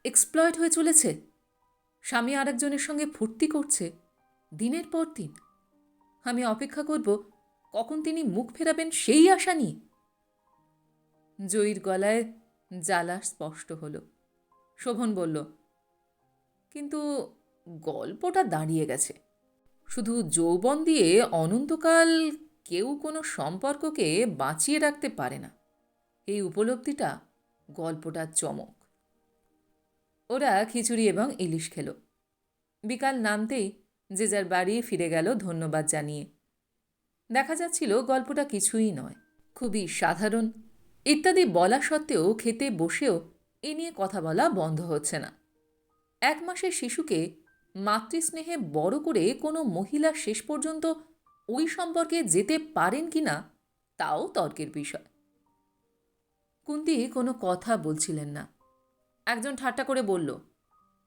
এক্সপ্লয়েট হয়ে চলেছে, স্বামী আরেকজনের সঙ্গে ফুর্তি করছে দিনের পর দিন। আমি অপেক্ষা করব কখন তিনি মুখ ফেরাবেন সেই আশা নিয়ে। জয়ীর গলায় জ্বালা স্পষ্ট হল। শোভন বলল, কিন্তু গল্পটা দাঁড়িয়ে গেছে। শুধু যৌবন দিয়ে অনন্তকাল কেউ কোনো সম্পর্ককে বাঁচিয়ে রাখতে পারে না, এই উপলব্ধিটা গল্পটার চমক। ওরা খিচুড়ি এবং ইলিশ খেল। বিকাল নামতেই যে যার বাড়ি ফিরে গেল ধন্যবাদ জানিয়ে। দেখা যাচ্ছিল গল্পটা কিছুই নয়, খুবই সাধারণ। ইত্যাদি বলা সত্ত্বেও খেতে বসেও এ নিয়ে কথা বলা বন্ধ হচ্ছে না। 1 মাসের শিশুকে মাতৃস্নেহে বড় করে কোনো মহিলা শেষ পর্যন্ত ওই সম্পর্কে যেতে পারেন কি না তাও তর্কের বিষয়। কুন্তি কোনো কথা বলছিলেন না। একজন ঠাট্টা করে বলল,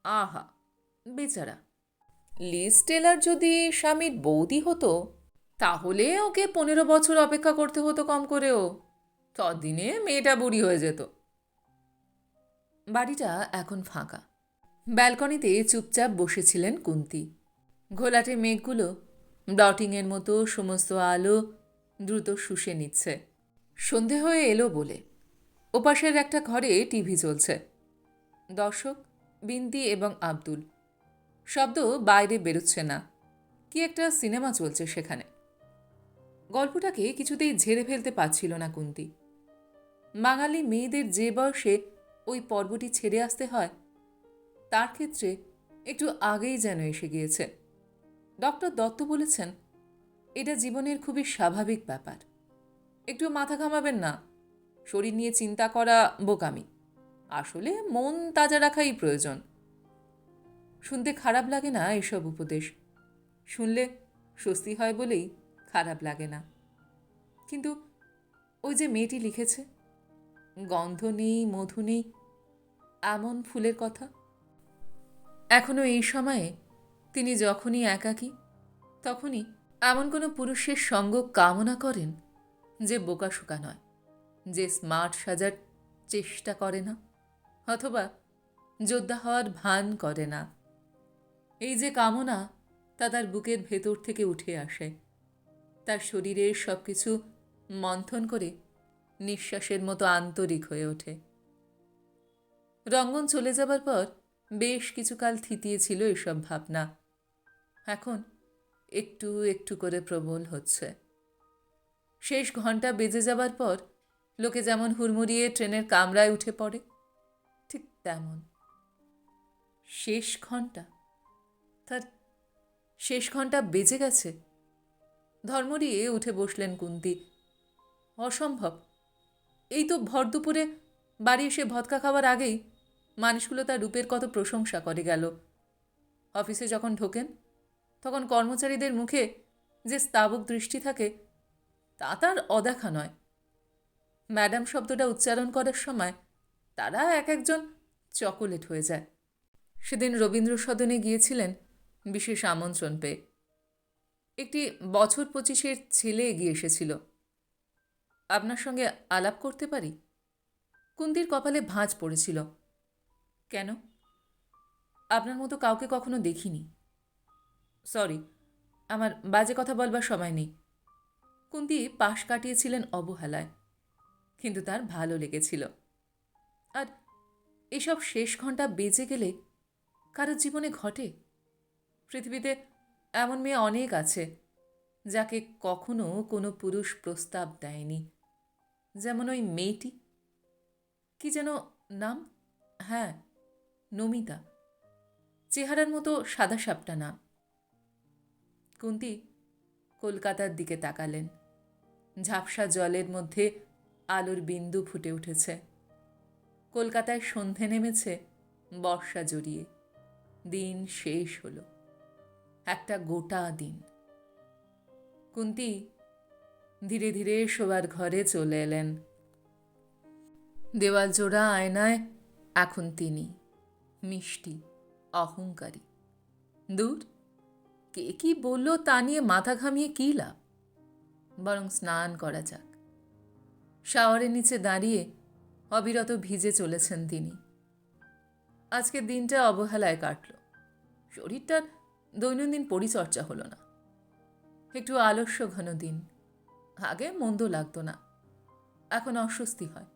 আহা বেচারা, লিজ টেলার যদি স্বামীর বৌদি হতো তাহলে ওকে 15 বছর অপেক্ষা করতে হতো কম করেও। ততদিনে মেয়েটা বুড়ি হয়ে যেত। বাড়িটা এখন ফাঁকা। ব্যালকনিতে চুপচাপ বসেছিলেন কুন্তি। ঘোলাটে মেঘগুলো ডটিংয়ের মতো সমস্ত আলো দ্রুত শুষে নিচ্ছে। সন্ধে হয়ে এলো বলে ওপাশের একটা ঘরে টিভি চলছে। দর্শক বিন্তি এবং আব্দুল। শব্দ বাইরে বেরোচ্ছে না। কি একটা সিনেমা চলছে সেখানে। গল্পটাকে কিছুতেই ঝেড়ে ফেলতে পারছিল না কুন্তি। বাঙালি মেয়েদের যে বয়সে ওই পর্বটি ছেড়ে আসতে হয়, তার ক্ষেত্রে একটু আগেই যেন এসে গিয়েছে। ডক্টর দত্ত বলেছেন, এটা জীবনের খুবই স্বাভাবিক ব্যাপার। একটু মাথা ঘামাবেন না। শরীর নিয়ে চিন্তা করা বোকামি। আসলে মন তাজা রাখাই প্রয়োজন। শুনতে খারাপ লাগে না এসব উপদেশ। শুনলে স্বস্তি হয় বলেই খারাপ লাগে না। কিন্তু ওই যে মেয়েটি লিখেছে, গন্ধ নেই, মধু নেই, এমন ফুলের কথা। এখনো এই সময়ে তিনি যখনই একাকী, তখনই এমন কোনো পুরুষের সঙ্গ কামনা করেন যে বোকাশোকা নয়, যে স্মার্ট সাজার চেষ্টা করে না, অথবা যোদ্ধা হওয়ার ভান করে না। এই যে কামনা, তা তার বুকের ভেতর থেকে উঠে আসে, তার শরীরের সব কিছু মন্থন করে নিঃশ্বাসের মতো আন্তরিক হয়ে ওঠে। রঙ্গন চলে যাবার পর বেশ কিছুকাল থিতিয়েছিল এসব ভাবনা। এখন একটু একটু করে প্রবল হচ্ছে। শেষ ঘন্টা বেজে যাবার পর লোকে যেমন হুড়মুড়িয়ে ট্রেনের কামরায় উঠে পড়ে, ঠিক তেমন। শেষ ঘন্টা, তার শেষ ঘন্টা বেজে গেছে। ধর্মরিয়ে উঠে বসলেন কুন্তি। অসম্ভব। এই তো ভর দুপুরে বাড়ি এসে ভদকা খাওয়ার আগেই মানুষগুলো তার রূপের কত প্রশংসা করে গেল। অফিসে যখন ঢোকেন তখন কর্মচারীদের মুখে যে স্তাবক দৃষ্টি থাকে তা তার অদেখা নয়। ম্যাডাম শব্দটা উচ্চারণ করার সময় তারা এক একজন চকোলেট হয়ে যায়। সেদিন রবীন্দ্র সদনে গিয়েছিলেন বিশেষ আমন্ত্রণ পেয়ে। একটি বছর 25-এর ছেলে এগিয়ে এসেছিল। আপনার সঙ্গে আলাপ করতে পারি? কুন্তির কপালে ভাঁজ পড়েছিল। কেন? আপনার মতো কাউকে কখনো দেখিনি। সরি, আমার বাজে কথা বলবার সময় নেই। কুন্তি পাশ কাটিয়েছিলেন অবহেলায়, কিন্তু তার ভালো লেগেছিল। আর এসব শেষ ঘন্টা বেজে গেলে কারোর জীবনে ঘটে। পৃথিবীতে এমন মেয়ে অনেক আছে যাকে কখনো কোনো পুরুষ প্রস্তাব দেয়নি। যেমন ওই মেয়েটি, কি যেন নাম? হ্যাঁ, নমিতা। চেহারার মতো সাদা সাপটা নাম। কুন্তি কলকাতার দিকে তাকালেন। ঝাপসা জলের মধ্যে আলোর বিন্দু ফুটে উঠেছে। কলকাতায় সন্ধে নেমেছে বর্ষা জড়িয়ে। দিন শেষ হলো, একটা গোটা দিন। কুন্তি ধীরে ধীরে শোবার ঘরে চলে এলেন। দেওয়াল জোড়া আয়নায় এখন তিনি মিষ্টি, অহংকারী। দূর, কে কি বলল তা নিয়ে মাথা ঘামিয়ে কী লাভ? বরং স্নান করা যাক। শাওয়ারের নিচে দাঁড়িয়ে অবিরত ভিজে চলেছেন তিনি। আজকের দিনটা অবহেলায় কাটল। শরীরটার দৈনন্দিন পরিচর্যা হলো না। একটু আলস্য ঘন দিন। আগে মন্দ লাগতো না, এখন অস্বস্তি হয়।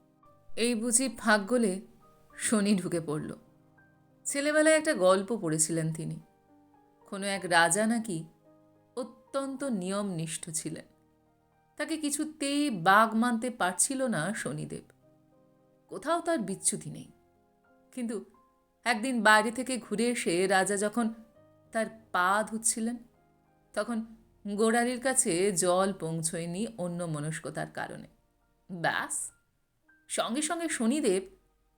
এই বুঝি ফাঁক গলে শনি ঢুকে পড়ল। ছেলেবেলায় একটা গল্প পড়েছিলেন তিনি। কোনো এক রাজা নাকি অত্যন্ত নিয়মনিষ্ঠ ছিলেন। তাকে কিছুতেই বাগ মানতে পারছিল না শনিদেব। কোথাও তার বিচ্যুতি নেই। কিন্তু একদিন বাইরে থেকে ঘুরে এসে রাজা যখন তার পা ধুচ্ছিলেন, তখন গোড়ালির কাছে জল পৌঁছয়নি অন্যমনস্কতার কারণে। ব্যাস, সঙ্গে সঙ্গে শনিদেব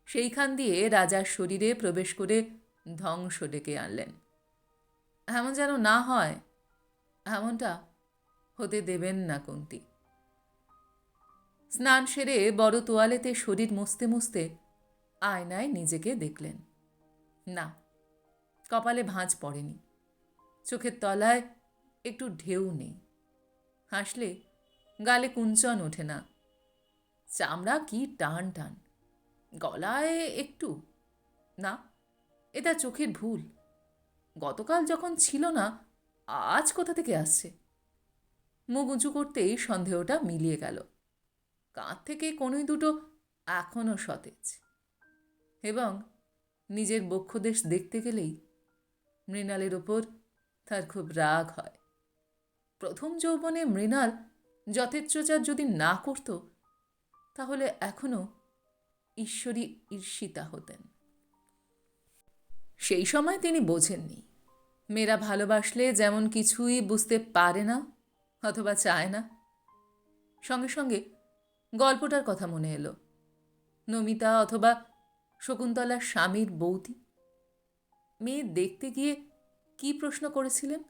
সেইখান দিয়ে রাজার শরীরে প্রবেশ করে ধ্বংস ডেকে আনলেন। এমন যেন না হয়, এমনটা হতে দেবেন না কুন্তি। স্নান সেরে বড় তোয়ালেতে শরীর মুছতে মুছতে আয়নায় নিজেকে দেখলেন। না, কপালে ভাঁজ পড়েনি, চোখের তলায় একটু ঢেউ নেই। হাসলে গালে কুঞ্চন ওঠে না। চামড়া কি টান টান। গলায় একটু না, এটা চোখের ভুল। গতকাল যখন ছিল না, আজ কোথা থেকে আসছে? মুখ উঁচু করতেই সন্দেহটা মিলিয়ে গেল। কাঁধ থেকে কনুই দুটো এখনও সতেজ। এবং নিজের বক্ষদেশ দেখতে গেলেই মৃণালের ওপর তার খুব রাগ হয়। প্রথম যৌবনে মৃণাল যথেচ্ছাচার যদি না করত, তাহলে এখনও ঈশ্বরী ঈর্ষিতা হতেন। সেই সময় তিনি বোঝেননি, মেয়েরা ভালোবাসলে যেমন কিছুই বুঝতে পারে না অথবা চায় না। সঙ্গে সঙ্গে গল্পটার কথা মনে এলো। নমিতা অথবা শকুন্তলার স্বামীর বৌদি। মেয়ে দেখতে গিয়ে কি প্রশ্ন করেছিলেন?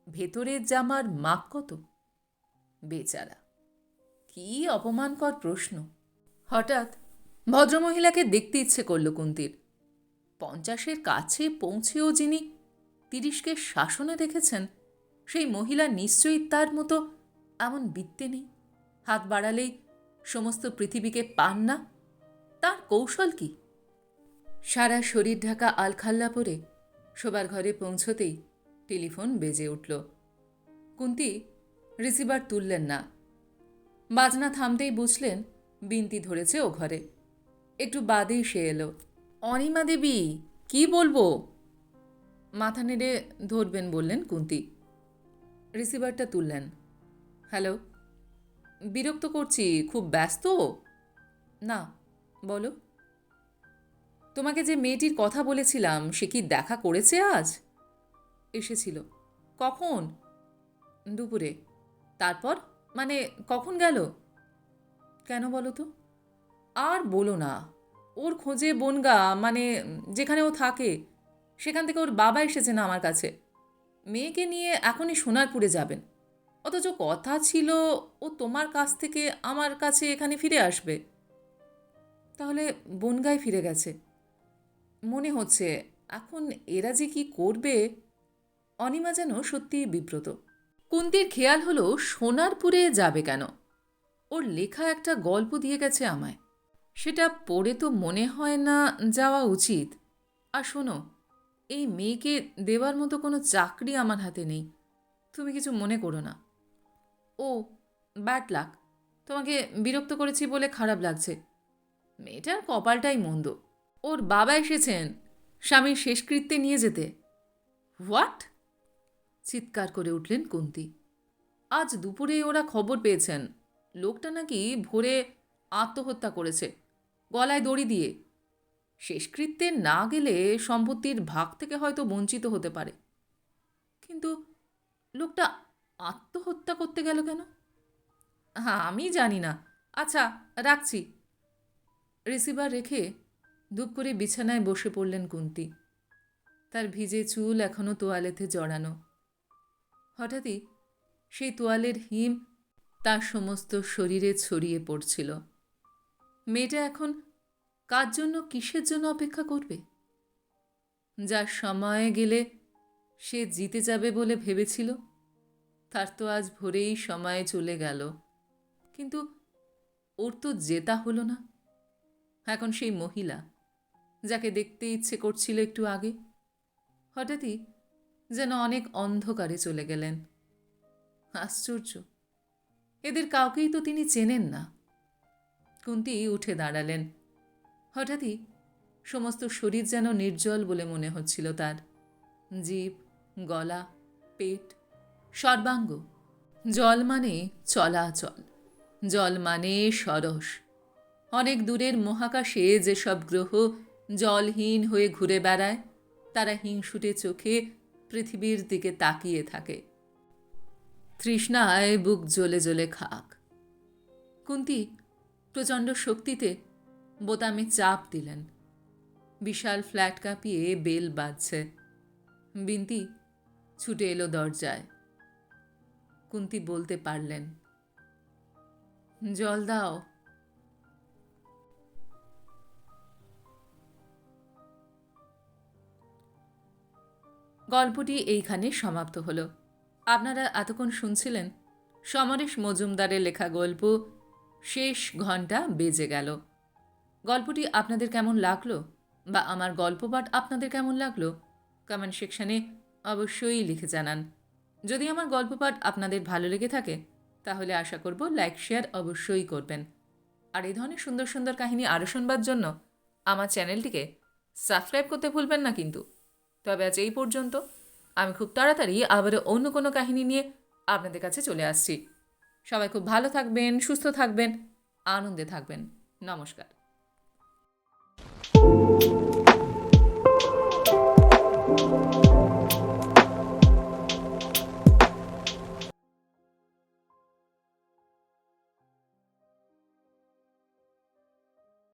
ভেতরের জামার মাপ কত? বেচারা, কি অপমানকর প্রশ্ন! হঠাৎ ভদ্রমহিলাকে দেখতে ইচ্ছে করল কুন্তির। 50-এর কাছে পৌঁছেও যিনি 30কে শাসনে রেখেছেন, সেই মহিলা নিশ্চয়ই তার মতো এমন বিত্তে নেই। হাত বাড়ালেই সমস্ত পৃথিবীকে পান না। তার কৌশল কি? সারা শরীর ঢাকা আলখাল্লা পরে শোবার ঘরে পৌঁছতেই টেলিফোন বেজে উঠল। কুন্তি রিসিভার তুললেন না। বাজনা থামতেই বুঝলেন বিনতি ধরেছে ও ঘরে। একটু বাদেই সে এলো। অনিমা দেবী, কি বলবো? মাথা নেড়ে ধরবেন বললেন কুন্তি। রিসিভারটা তুললেন। হ্যালো, বিরক্ত করছি? খুব ব্যস্ত? না, বলো। তোমাকে যে মেয়েটির কথা বলেছিলাম, সে কি দেখা করেছে আজ? এসেছিল। কখন? দুপুরে। তারপর মানে কখন গেল? কেন বলো তো? আর বলো না, ওর খোঁজে বনগা, মানে যেখানে ও থাকে, সেখান থেকে ওর বাবা এসেছেন আমার কাছে। মেয়েকে নিয়ে এখনই সোনারপুরে যাবেন। অথচ কথা ছিল ও তোমার কাছ থেকে আমার কাছে এখানে ফিরে আসবে। তাহলে বনগায় ফিরে গেছে মনে হচ্ছে। এখন এরা যে কি করবে। অনিমা যেন সত্যিই বিব্রত। কুন্তির খেয়াল হলো সোনারপুরে যাবে কেন। ওর লেখা একটা গল্প দিয়ে গেছে আমায়, সেটা পড়ে তো মনে হয় না যাওয়া উচিত। আর শোনো, এই মেয়েকে দেওয়ার মতো কোনো চাকরি আমার হাতে নেই, তুমি কিছু মনে করো না। ও, ব্যাড লাক, তোমাকে বিরক্ত করেছি বলে খারাপ লাগছে। মেয়েটার কপালটাই মন্দ। ওর বাবা এসেছেন স্বামীর শেষকৃত্যে নিয়ে যেতে। হোয়াট? চিৎকার করে উঠলেন কুন্তি। আজ দুপুরে ওরা খবর পেয়েছেন লোকটা নাকি ভোরে আত্মহত্যা করেছে, গলায় দড়ি দিয়ে। শেষকৃত্যে না গেলে সম্পত্তির ভাগ থেকে হয়তো বঞ্চিত হতে পারে। কিন্তু লোকটা আত্মহত্যা করতে গেল কেন? হ্যাঁ, আমি জানি না। আচ্ছা, রাখছি। রিসিভার রেখে ধূপ করে বিছানায় বসে পড়লেন কুন্তি। তার ভিজে চুল এখনো তোয়ালেতে জড়ানো। হঠাৎই সেই তোয়ালের হিম তার সমস্ত শরীরে ছড়িয়ে পড়ছিল। মেয়েটা এখন কার জন্য, কিসের জন্য অপেক্ষা করবে? যার সময় গেলে সে জিতে যাবে বলে ভেবেছিল, তার তো আজ ভোরেই সময় চলে গেল। কিন্তু ওর তো জেতা হলো না। এখন সেই মহিলা যাকে দেখতে ইচ্ছে করছিল একটু আগে, হঠাৎই যেন অনেক অন্ধকারে চলে গেলেন। আশ্চর্য, এদের কাউকেই তো তিনি চেনেন না। কুন্তি উঠে দাঁড়ালেন। হঠাৎই সমস্ত শরীর যেন নির্জল বলে মনে হচ্ছিল তার। জিভ, গলা, পেট, সর্বাঙ্গ। জল মানে চলাচল, জল মানে সরস। অনেক দূরের মহাকাশে যেসব গ্রহ জলহীন হয়ে ঘুরে বেড়ায়, তারা হিংসুটে চোখে পৃথিবীর দিকে তাকিয়ে থাকে। তৃষ্ণায় বুক জ্বলে জ্বলে খাক। কুন্তি প্রচণ্ড শক্তিতে বোতামে চাপ দিলেন। বিশাল ফ্ল্যাট কাঁপিয়ে বেল বাজছে। বিন্তি ছুটে এলো দরজায়। কুন্তি বলতে পারলেন, জল দাও। গল্পটি এইখানে সমাপ্ত হলো। আপনারা এতক্ষণ শুনছিলেন সমরেশ মজুমদারের লেখা গল্প শেষ ঘন্টা বেজে গেল। গল্পটি আপনাদের কেমন লাগলো, বা আমার গল্প পাঠ আপনাদের কেমন লাগলো, কমেন্ট সেকশানে অবশ্যই লিখে জানান। যদি আমার গল্প পাঠ আপনাদের ভালো লেগে থাকে, তাহলে আশা করব লাইক শেয়ার অবশ্যই করবেন। আর এই ধরনের সুন্দর সুন্দর কাহিনী আরও শুনবার জন্য আমার চ্যানেলটিকে সাবস্ক্রাইব করতে ভুলবেন না কিন্তু। তবে আজ এই পর্যন্ত। আমি খুব তাড়াতাড়ি আবারও অন্য কোনো কাহিনী নিয়ে আপনাদের কাছে চলে আসছি। সবাই খুব ভালো থাকবেন, সুস্থ থাকবেন, আনন্দে থাকবেন। নমস্কার।